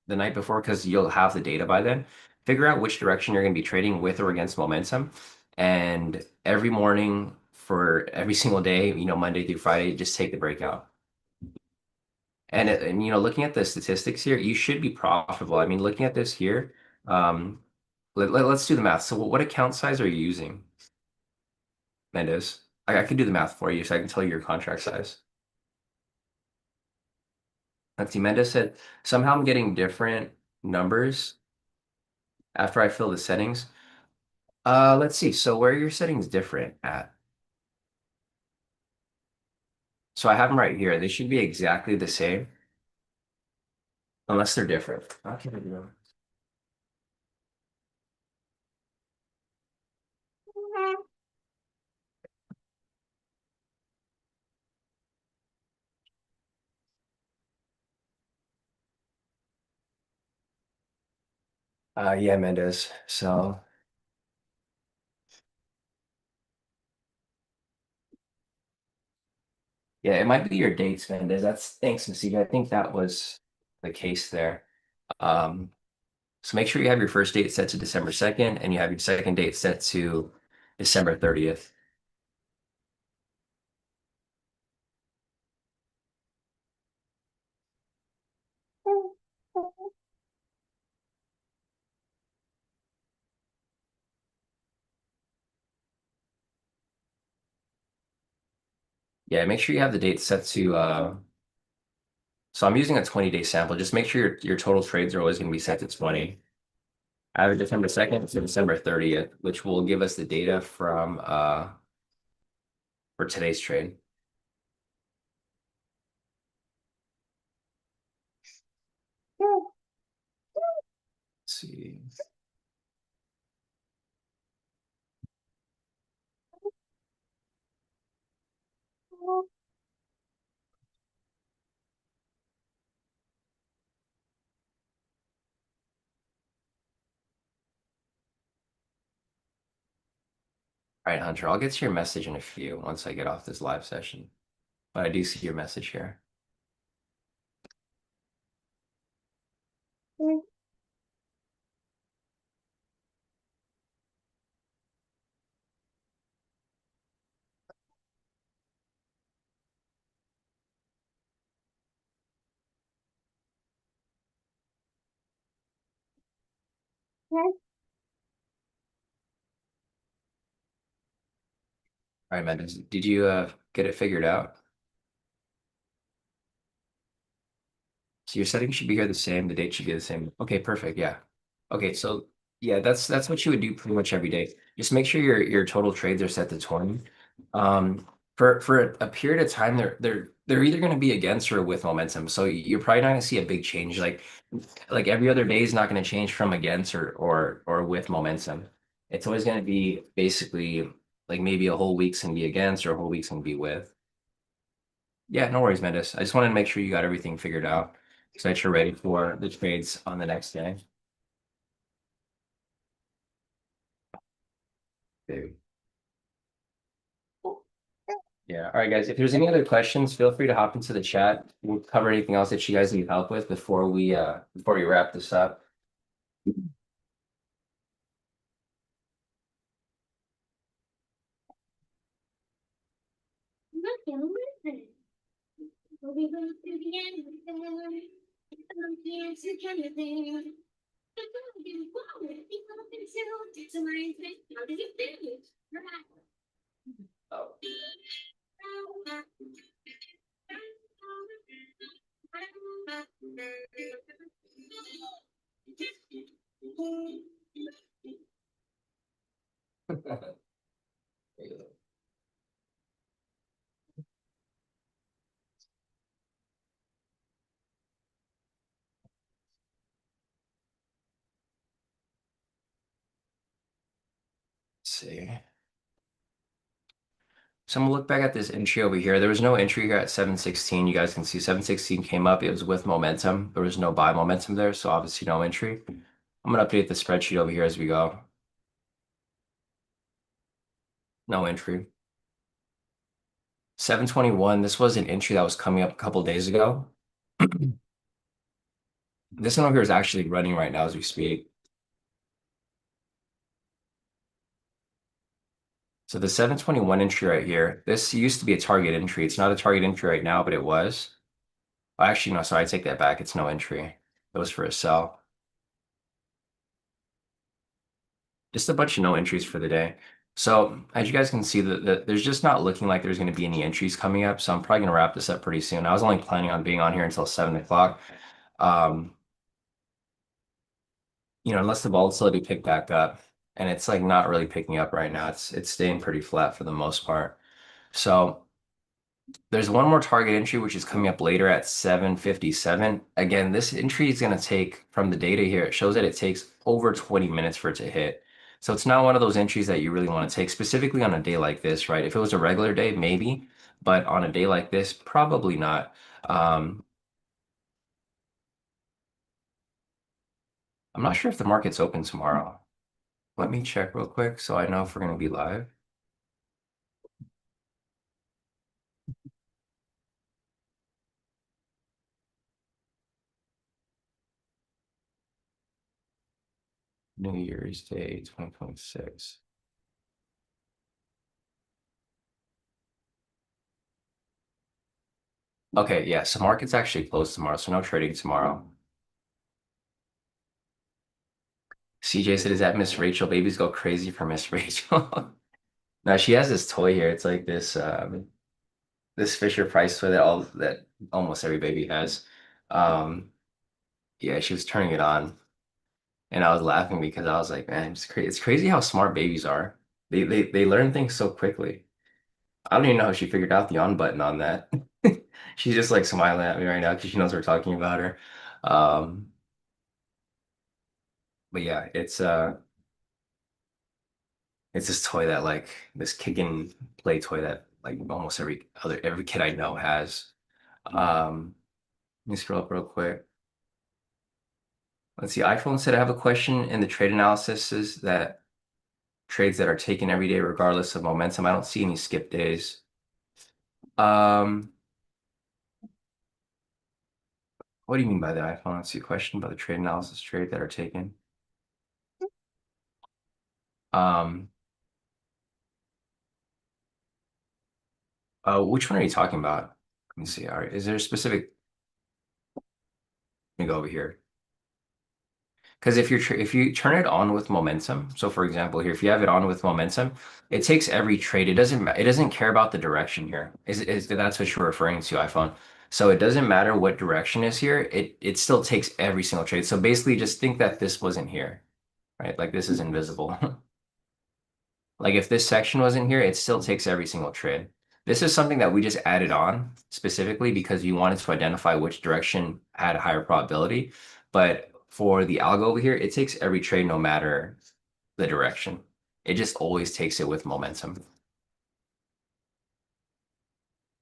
the night before because you'll have the data by then. Figure out which direction you're going to be trading with or against momentum. And every morning for every single day, Monday through Friday, just take the breakout. And looking at the statistics here, you should be profitable. I mean, looking at this here, um, let's do the math. So what account size are you using, Mendes? I can do the math for you, so I can tell you your contract size. Let's see, Mendes said, somehow I'm getting different numbers after I fill the settings. Let's see. So where are your settings different at? So I have them right here. They should be exactly the same, unless they're different. Okay. Yeah, Mendes. So yeah, it might be your dates, Mendes. That's thanks, Missy. I think that was the case there. Um, so make sure you have your first date set to December 2nd and you have your second date set to December 30th. Yeah, make sure you have the date set to so I'm using a 20-day sample. Just make sure your total trades are always going to be set to 20. I have December 2nd to December 30th, which will give us the data from for today's trade. Let's see. All right, Hunter, I'll get to your message in a few once I get off this live session. But I do see your message here. All right, man. Did you get it figured out? So your settings should be here the same. The date should be the same. Okay, perfect. Yeah. Okay, so yeah, that's what you would do pretty much every day. Just make sure your total trades are set to 20. For a period of time, they're either going to be against or with momentum. So you're probably not going to see a big change. Like every other day is not going to change from against or with momentum. It's always going to be basically like maybe a whole week's going to be against or a whole week's going to be with. Yeah, no worries, Mendes. I just wanted to make sure you got everything figured out so that you're ready for the trades on the next day. Dude. Yeah. All right, guys. If there's any other questions, feel free to hop into the chat. We'll cover anything else that you guys need help with before we wrap this up. Oh. Let's see. So I'm gonna look back at this entry over here. There was no entry here at 716. You guys can see 716 came up. It was with momentum. There was no buy momentum there, so obviously no entry. I'm gonna update the spreadsheet over here as we go. No entry. 721. This was an entry that was coming up a couple days ago. This one over here is actually running right now as we speak. So the 721 entry right here, this used to be a target entry. It's not a target entry right now, but it was. Oh, actually, no, sorry, I take that back. It's no entry. It was for a sell. Just a bunch of no entries for the day. So as you guys can see, there's just not looking like there's going to be any entries coming up. So I'm probably going to wrap this up pretty soon. I was only planning on being on here until 7 o'clock. Um, unless the volatility picked back up, and it's like not really picking up right now. It's staying pretty flat for the most part. So there's one more target entry which is coming up later at 7:57. Again, this entry is going to take from the data here. It shows that it takes over 20 minutes for it to hit. So it's not one of those entries that you really want to take, specifically on a day like this, right? If it was a regular day, maybe, but on a day like this, probably not. Um, I'm not sure if the market's open tomorrow. Let me check real quick so I know if we're going to be live. New Year's Day 2026. Okay, yeah, so market's actually closed tomorrow, so no trading tomorrow. CJ said, "Is that Miss Rachel? Babies go crazy for Miss Rachel." Now she has this toy here. It's like this Fisher Price toy that almost every baby has. Um, yeah, she was turning it on, and I was laughing because I was like, "Man, it's crazy! It's crazy how smart babies are. They learn things so quickly." I don't even know how she figured out the on button on that. She's just like smiling at me right now because she knows we're talking about her. Um, but yeah, it's this toy that like this kick and play toy that like almost every kid I know has. Let me scroll up real quick. Let's see. iPhone said I have a question in the trade analysis is that trades that are taken every day regardless of momentum. I don't see any skip days. Um, what do you mean by that, iPhone? Let's see a question about the trade analysis trade that are taken. Um, which one are you talking about? Let me see. All right, is there a specific? Let me go over here. Because if you turn it on with momentum, so for example here, if you have it on with momentum, it takes every trade. It doesn't care about the direction here. Is that's what you're referring to, iPhone? So it doesn't matter what direction is here. It still takes every single trade. So basically, just think that this wasn't here, right? Like this is invisible. Like if this section wasn't here, it still takes every single trade. This is something that we just added on specifically because you wanted to identify which direction had a higher probability. But for the algo over here, it takes every trade no matter the direction. It just always takes it with momentum.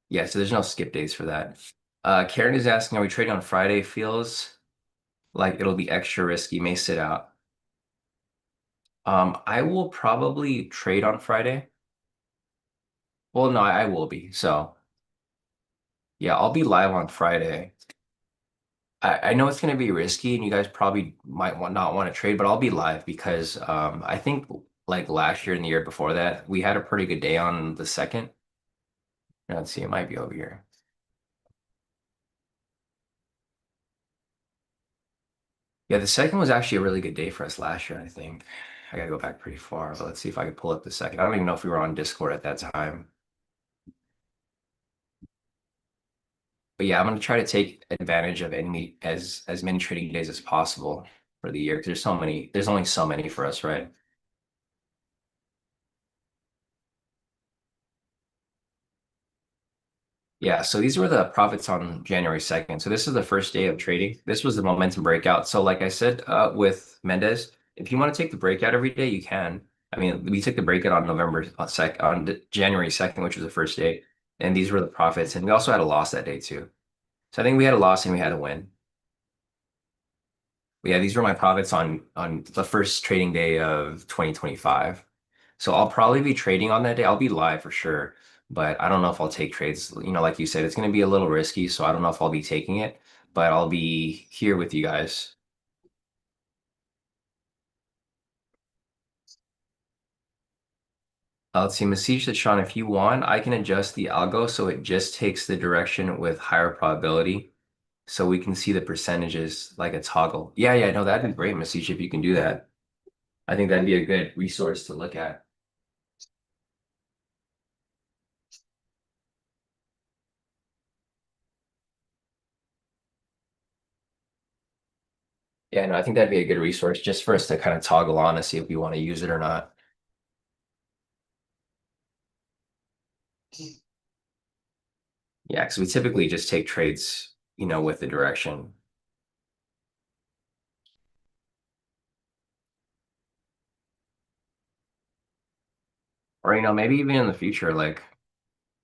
Yeah, so there's no skip days for that. Karen is asking, are we trading on Friday? Feels like it'll be extra risky, may sit out. I will probably trade on Friday. Well, no, I will be. So yeah, I'll be live on Friday. I know it's going to be risky and you guys probably might not want to trade, but I'll be live because I think like last year and the year before that, we had a pretty good day on the second. Let's see, it might be over here. Yeah, the second was actually a really good day for us last year, I think. I gotta go back pretty far, but let's see if I can pull up the second. I don't even know if we were on Discord at that time. But yeah, I'm gonna try to take advantage of any as many trading days as possible for the year because there's only so many for us, right? Yeah, so these were the profits on January 2nd. So this is the first day of trading. This was the momentum breakout. So like I said, with Mendez, if you want to take the breakout every day, you can. I mean, we took the breakout on January 2nd, which was the first day. And these were the profits. And we also had a loss that day too. So I think we had a loss and we had a win. But yeah, these were my profits on the first trading day of 2025. So I'll probably be trading on that day. I'll be live for sure, but I don't know if I'll take trades. You know, like you said, it's going to be a little risky, so I don't know if I'll be taking it, but I'll be here with you guys. Let's see, message that Sean, if you want, I can adjust the algo so it just takes the direction with higher probability, so we can see the percentages like a toggle. Yeah, no, that'd be great, message if you can do that. I think that'd be a good resource to look at. Yeah, no, I think that'd be a good resource just for us to kind of toggle on to see if we want to use it or not. Yeah, because we typically just take trades, with the direction. Or, maybe even in the future, like,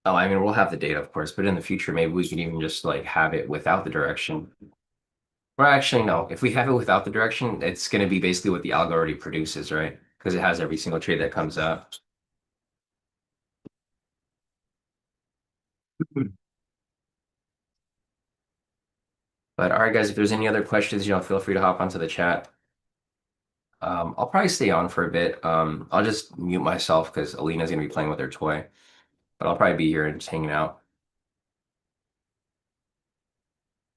oh, I mean, we'll have the data, of course, but in the future, maybe we could even just like have it without the direction. Or actually, no, if we have it without the direction, it's going to be basically what the algo already produces, right? Because it has every single trade that comes out. But all right, guys, if there's any other questions, feel free to hop onto the chat. I'll probably stay on for a bit. I'll just mute myself because Alina's gonna be playing with her toy, but I'll probably be here and just hanging out.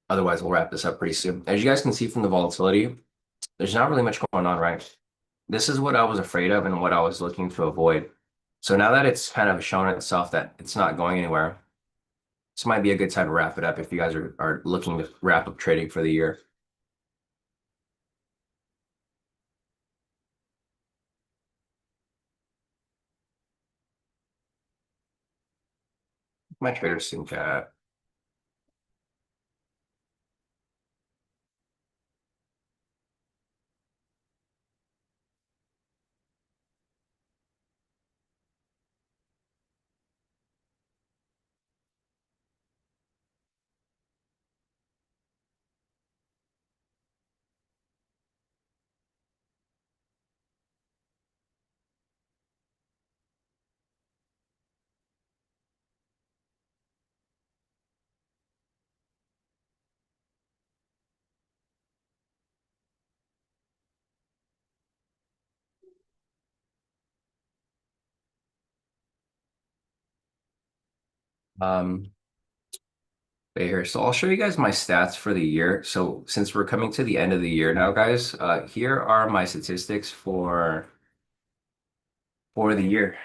Otherwise, we'll wrap this up pretty soon. As you guys can see from the volatility, there's not really much going on, right? This is what I was afraid of and what I was looking to avoid. So now that it's kind of shown itself that it's not going anywhere, this might be a good time to wrap it up if you guys are looking to wrap up trading for the year. My trader sync at Um, Right here. So I'll show you guys my stats for the year. So since we're coming to the end of the year now, guys, here are my statistics for the year.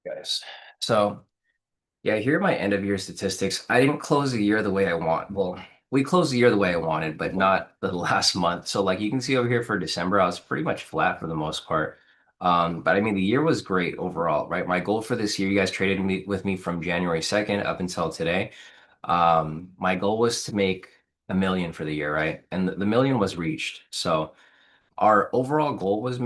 Guys. So yeah, here are my end of year statistics. I didn't close the year the way I want. Well, we closed the year the way I wanted, but not the last month. So like you can see over here for December, I was pretty much flat for the most part. But I mean the year was great overall, right? My goal for this year, you guys traded me with me from January 2nd up until today. My goal was to make 1 million for the year, right? And the million was reached. So our overall goal was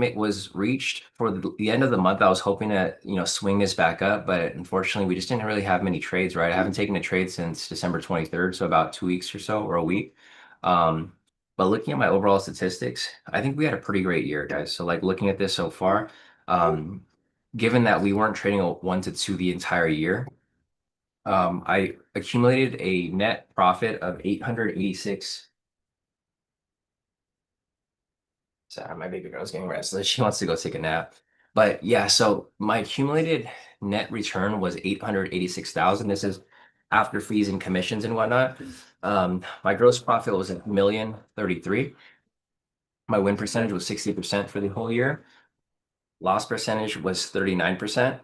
reached for the end of the month. I was hoping to, swing this back up, but unfortunately, we just didn't really have many trades, right? I haven't taken a trade since December 23rd, so about 2 weeks or so, or a week. Um, but looking at my overall statistics, I think we had a pretty great year, guys. So like looking at this so far, um, given that we weren't trading a 1 to 2 the entire year, I accumulated a net profit of 886. So my baby girl's getting restless. She wants to go take a nap. But yeah, so my accumulated net return was 886,000. This is after fees and commissions and whatnot. My gross profit was 1,033,000. My win percentage was 60% for the whole year. Loss percentage was 39%,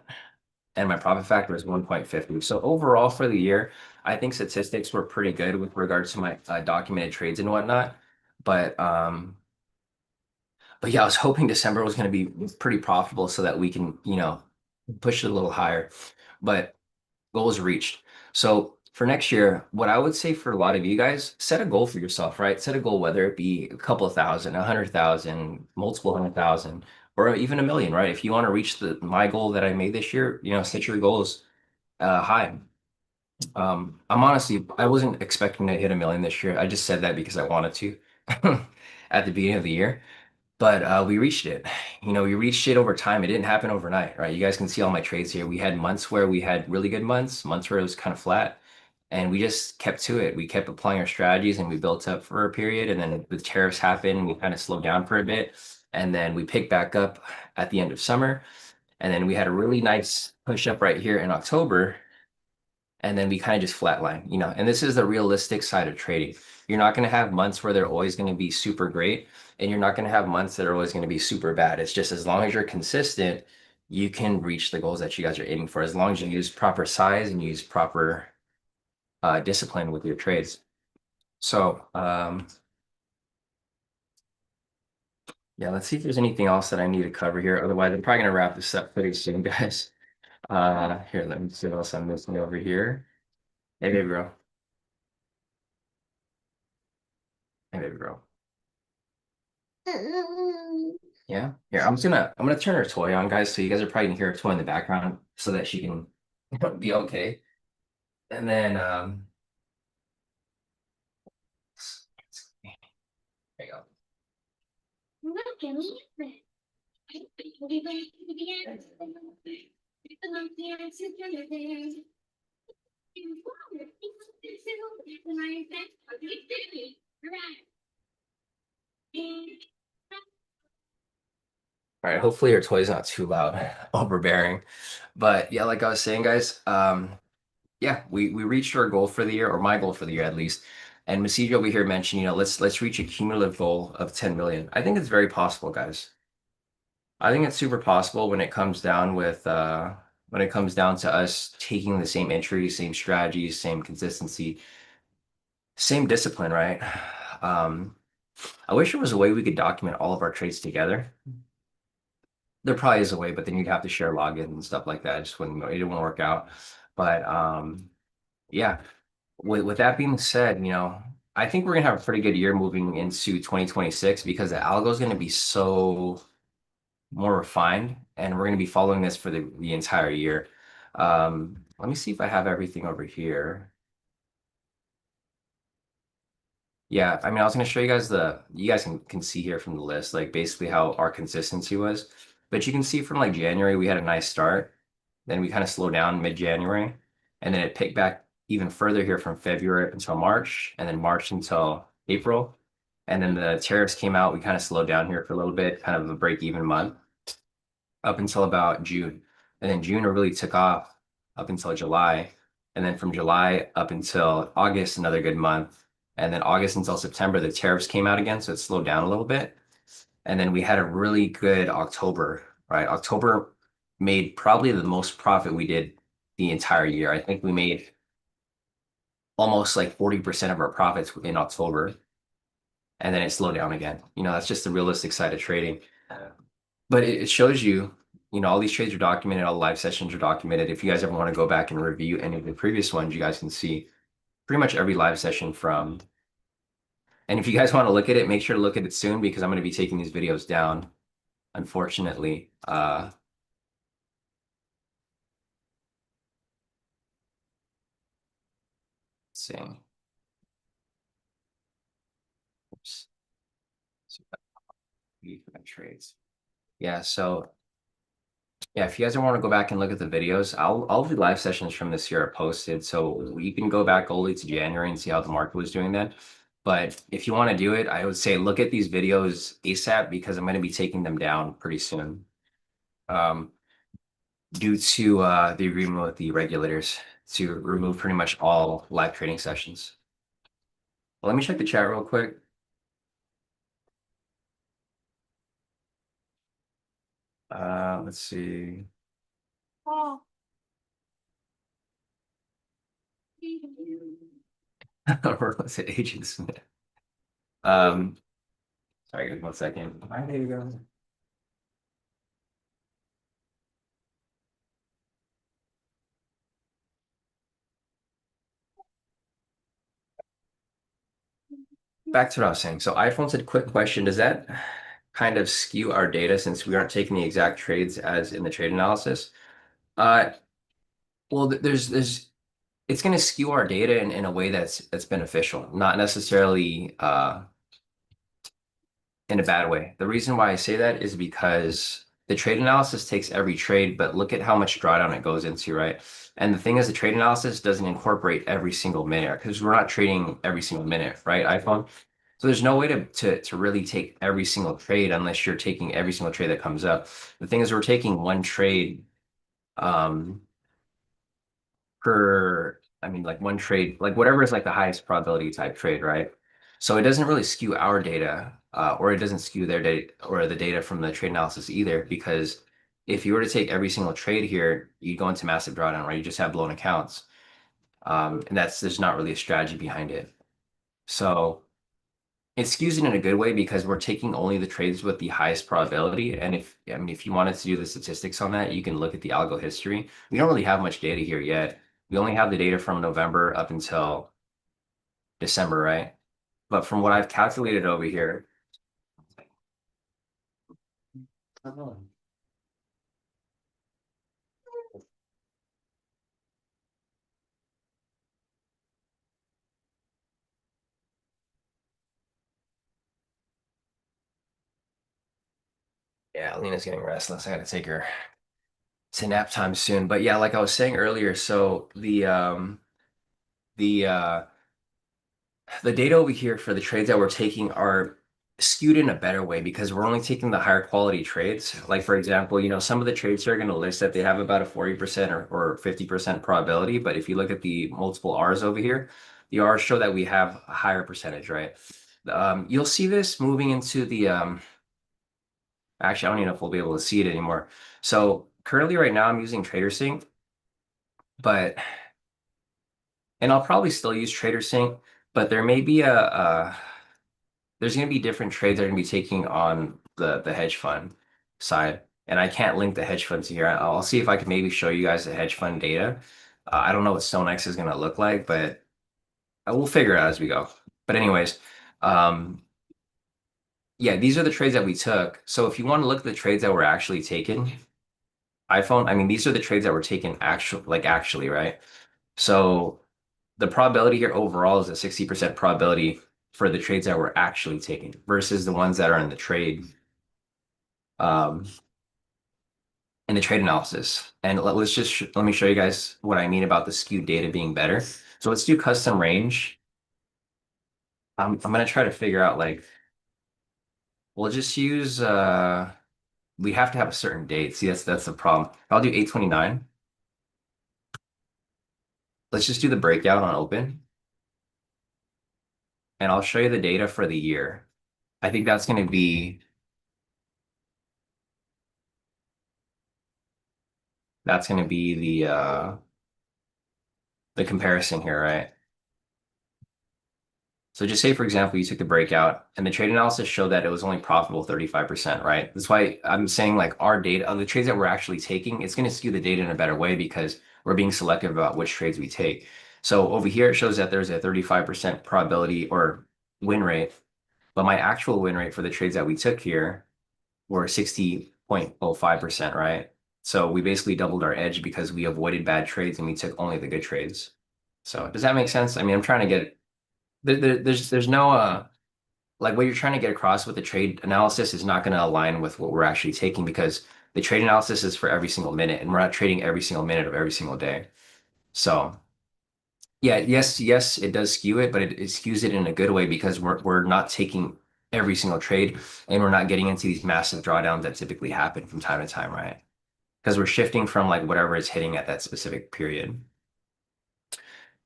and my profit factor was 1.50. So overall for the year, I think statistics were pretty good with regards to my documented trades and whatnot. But But yeah, I was hoping December was going to be pretty profitable so that we can, push it a little higher. But goals reached. So for next year, what I would say for a lot of you guys, set a goal for yourself, right? Set a goal, whether it be a couple of thousand, 100,000, multiple 100,000, or even 1 million, right? If you want to reach the my goal that I made this year, set your goals high. I wasn't expecting to hit 1 million this year. I just said that because I wanted to at the beginning of the year. But we reached it. We reached it over time. It didn't happen overnight, right? You guys can see all my trades here. We had months where we had really good months, months where it was kind of flat, and we just kept to it. We kept applying our strategies and we built up for a period. And then the tariffs happened, we kind of slowed down for a bit. And then we picked back up at the end of summer. And then we had a really nice push up right here in October, and then we kind of just flatline, and this is the realistic side of trading. You're not going to have months where they're always going to be super great, and you're not going to have months that are always going to be super bad. It's just as long as you're consistent, you can reach the goals that you guys are aiming for, as long as you use proper size and use proper discipline with your trades. So, yeah, let's see if there's anything else that I need to cover here. Otherwise, I'm probably going to wrap this up pretty soon, guys. Here, let me see what else I'm missing over here. Hey, baby girl. Hey, baby girl. Yeah. Here, I'm gonna turn her toy on, guys. So you guys are probably gonna hear her toy in the background so that she can be okay. And then there you go. All right, hopefully your toy's not too loud, overbearing. But yeah, like I was saying, guys, yeah, we reached our goal for the year, or my goal for the year at least. And Masigi over here mentioned, let's reach a cumulative goal of 10 million. I think it's very possible, guys. I think it's super possible when it comes down to us taking the same entries, same strategies, same consistency, same discipline, right? Um, I wish there was a way we could document all of our trades together. There probably is a way, but then you'd have to share logins and stuff like that. It wouldn't work out. But yeah, with that being said, I think we're gonna have a pretty good year moving into 2026 because the algo is gonna be so more refined, and we're gonna be following this for the entire year. Let me see if I have everything over here. Yeah, I mean, I was going to show you guys you guys can see here from the list, like basically how our consistency was. But you can see from like January, we had a nice start. Then we kind of slowed down mid-January. And then it picked back even further here from February up until March, and then March until April. And then the tariffs came out. We kind of slowed down here for a little bit, kind of a break-even month up until about June. And then June really took off up until July. And then from July up until August, another good month. And then August until September, the tariffs came out again, so it slowed down a little bit. And then we had a really good October, right? October made probably the most profit we did the entire year. I think we made almost like 40% of our profits in October. And then it slowed down again. That's just the realistic side of trading. But it shows you, all these trades are documented, all the live sessions are documented. If you guys ever want to go back and review any of the previous ones, you guys can see pretty much every live session from. And if you guys want to look at it, make sure to look at it soon because I'm going to be taking these videos down, unfortunately. Let's see. Oops. Trades. Yeah, so yeah, if you guys want to go back and look at the videos, all the live sessions from this year are posted, so you can go back only to January and see how the market was doing then. But if you want to do it, I would say look at these videos ASAP because I'm going to be taking them down pretty soon, um, due to the agreement with the regulators to remove pretty much all live trading sessions. Well, let me check the chat real quick. Let's see. Or was it Agent Smith? Um, Sorry, give me 1 second. Hi, there you go. Back to what I was saying. So iPhone said, quick question. Does that kind of skew our data since we aren't taking the exact trades as in the trade analysis? Uh, well, it's going to skew our data in a way that's beneficial, not necessarily in a bad way. The reason why I say that is because the trade analysis takes every trade, but look at how much drawdown it goes into, right? And the thing is, the trade analysis doesn't incorporate every single minute because we're not trading every single minute, right? iPhone. So there's no way to really take every single trade unless you're taking every single trade that comes up. The thing is, we're taking one trade um, I mean, like one trade, like whatever is like the highest probability type trade, right? So it doesn't really skew our data, or it doesn't skew their data or the data from the trade analysis either, because if you were to take every single trade here, you go into massive drawdown, right? You just have blown accounts. And there's not really a strategy behind it. So it skews it in a good way because we're taking only the trades with the highest probability. And I mean, if you wanted to do the statistics on that, you can look at the algo history. We don't really have much data here yet. We only have the data from November up until December, right? But from what I've calculated over here, oh, yeah, Lena's getting restless. I gotta take her to nap time soon. But yeah, like I was saying earlier, so the the data over here for the trades that we're taking are skewed in a better way because we're only taking the higher quality trades. Like for example, some of the trades are going to list that they have about a 40% or 50% probability. But if you look at the multiple R's over here, the R's show that we have a higher percentage, right? You'll see this moving into actually, I don't even know if we'll be able to see it anymore. So currently right now I'm using TraderSync, but and I'll probably still use TraderSync, but there may be there's going to be different trades that are going to be taking on the hedge fund side. And I can't link the hedge funds here. I'll see if I can maybe show you guys the hedge fund data. I don't know what StoneX is going to look like, but we'll figure it out as we go. But anyways, um, yeah, these are the trades that we took. So if you want to look at the trades that were actually taken, iPhone, I mean, these are the trades that were taken actually, right? So the probability here overall is a 60% probability for the trades that we're actually taking versus the ones that are um, in the trade analysis. And let's just let me show you guys what I mean about the skewed data being better. So let's do custom range. I'm gonna try to figure out like we'll just use we have to have a certain date. See, that's the problem. I'll do 829. Let's just do the breakout on open, and I'll show you the data for the year. I think that's gonna be the comparison here, right? So just say, for example, you took the breakout and the trade analysis showed that it was only profitable 35%, right? That's why I'm saying like our data, the trades that we're actually taking, it's going to skew the data in a better way because we're being selective about which trades we take. So over here, it shows that there's a 35% probability or win rate, but my actual win rate for the trades that we took here were 60.05%, right? So we basically doubled our edge because we avoided bad trades and we took only the good trades. So does that make sense? I mean, I'm trying to get there's no like what you're trying to get across with the trade analysis is not going to align with what we're actually taking because the trade analysis is for every single minute and we're not trading every single minute of every single day. So yeah, yes, it does skew it, but it skews it in a good way because we're not taking every single trade and we're not getting into these massive drawdowns that typically happen from time to time, right? Because we're shifting from like whatever is hitting at that specific period.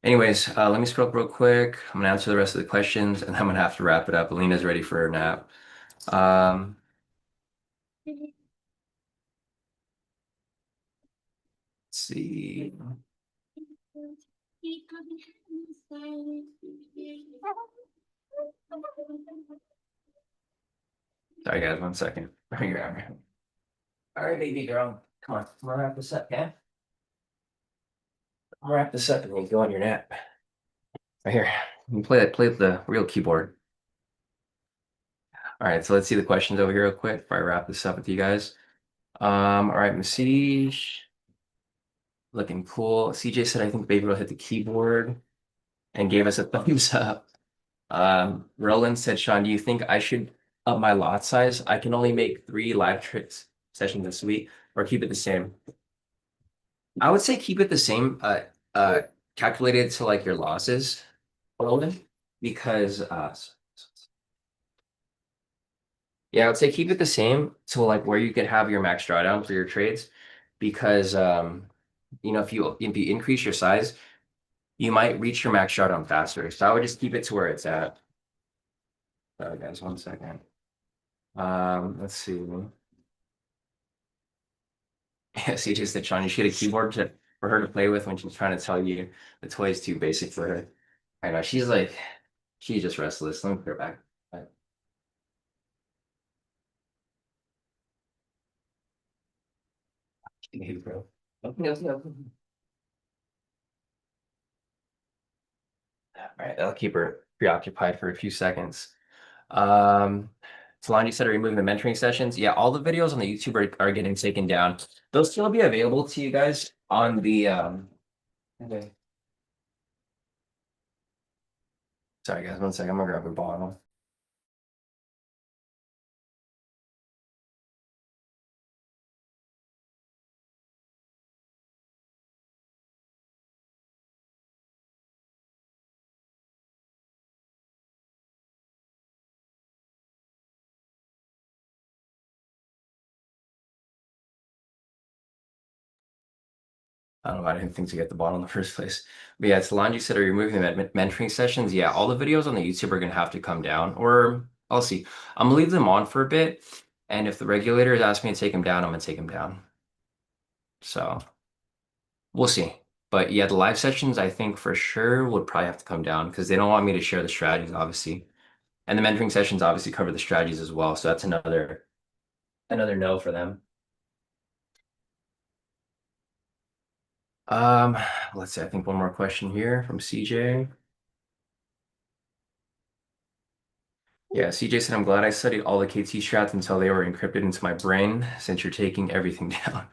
Anyways, let me scroll up real quick. I'm gonna answer the rest of the questions, and I'm gonna have to wrap it up. Alina's ready for her nap. Um, let's see. Sorry, guys, one second. Here, all right, baby girl, come on. I'm gonna wrap this up, yeah? I'm gonna wrap this up, and then you go on your nap. Right here. You can play the real keyboard. All right, so let's see the questions over here real quick before I wrap this up with you guys. All right, Masij, looking cool. CJ said, I think baby will hit the keyboard and gave us a thumbs up. Roland said, Sean, do you think I should up my lot size? I can only make 3 live tricks sessions this week or keep it the same. I would say keep it the same, calculated to like your losses, Roland, because yeah, I would say keep it the same to like where you can have your max drawdown for your trades because if you increase your size, you might reach your max drawdown faster. So I would just keep it to where it's at. Sorry guys, one second. Let's see. Yeah, CJ said, Sean, you should get a keyboard for her to play with when she's trying to tell you the toy is too basic for her. I know she's just restless. Let me put her back. Right. Hey, bro. Okay, okay, okay. All right, that'll keep her preoccupied for a few seconds. Um, Solange said, are you moving the mentoring sessions? Yeah, all the videos on the YouTube are getting taken down. They'll still be available to you guys on the okay. Sorry guys, one second. I'm gonna grab a bottle. I don't know why I didn't think to get the bottle in the first place. But yeah, Solange said, are you moving the mentoring sessions? Yeah, all the videos on the YouTube are gonna have to come down, or I'll see. I'm gonna leave them on for a bit, and if the regulators ask me to take them down, I'm gonna take them down. So we'll see. But yeah, the live sessions I think for sure would probably have to come down because they don't want me to share the strategies, obviously. And the mentoring sessions obviously cover the strategies as well. So that's another no for them. Um, let's see, I think one more question here from CJ. Yeah, CJ said, I'm glad I studied all the KT strats until they were encrypted into my brain since you're taking everything down.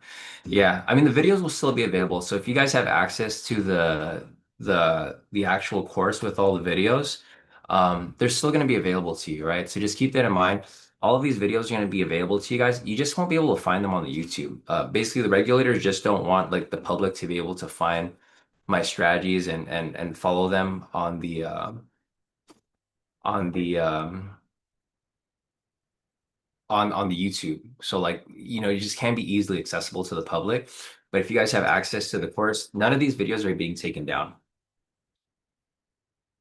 Yeah, I mean the videos will still be available. So if you guys have access to the actual course with all the videos, they're still going to be available to you, right? So just keep that in mind. All of these videos are going to be available to you guys. You just won't be able to find them on the YouTube. Basically, the regulators just don't want like the public to be able to find my strategies and follow them on the on the YouTube. So like, you just can't be easily accessible to the public. But if you guys have access to the course, none of these videos are being taken down.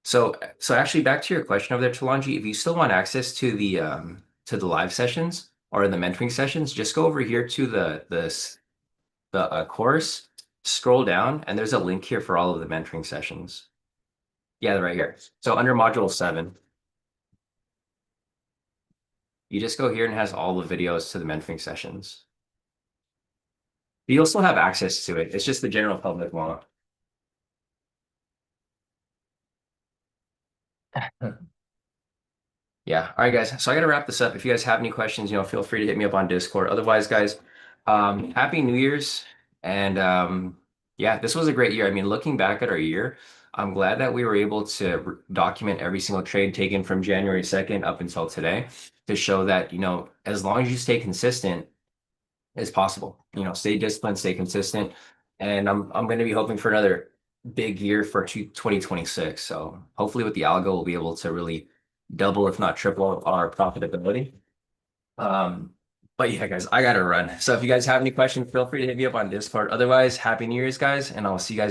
So actually back to your question over there, Talanji, if you still want access to the live sessions or the mentoring sessions, just go over here to the course, scroll down, and there's a link here for all of the mentoring sessions. Yeah, they're right here. So under module 7, you just go here and it has all the videos to the mentoring sessions. You'll still have access to it. It's just the general public won't. Yeah. All right, guys. So I got to wrap this up. If you guys have any questions, feel free to hit me up on Discord. Otherwise, guys, happy New Year's. And yeah, this was a great year. I mean, looking back at our year, I'm glad that we were able to document every single trade taken from January 2nd up until today to show that, as long as you stay consistent, it's possible. Stay disciplined, stay consistent. And I'm going to be hoping for another big year for 2026. So hopefully with the algo, we'll be able to really double, if not triple, our profitability. Um, but yeah, guys, I gotta run. So if you guys have any questions, feel free to hit me up on Discord. Otherwise, happy New Year's, guys, and I'll see you guys.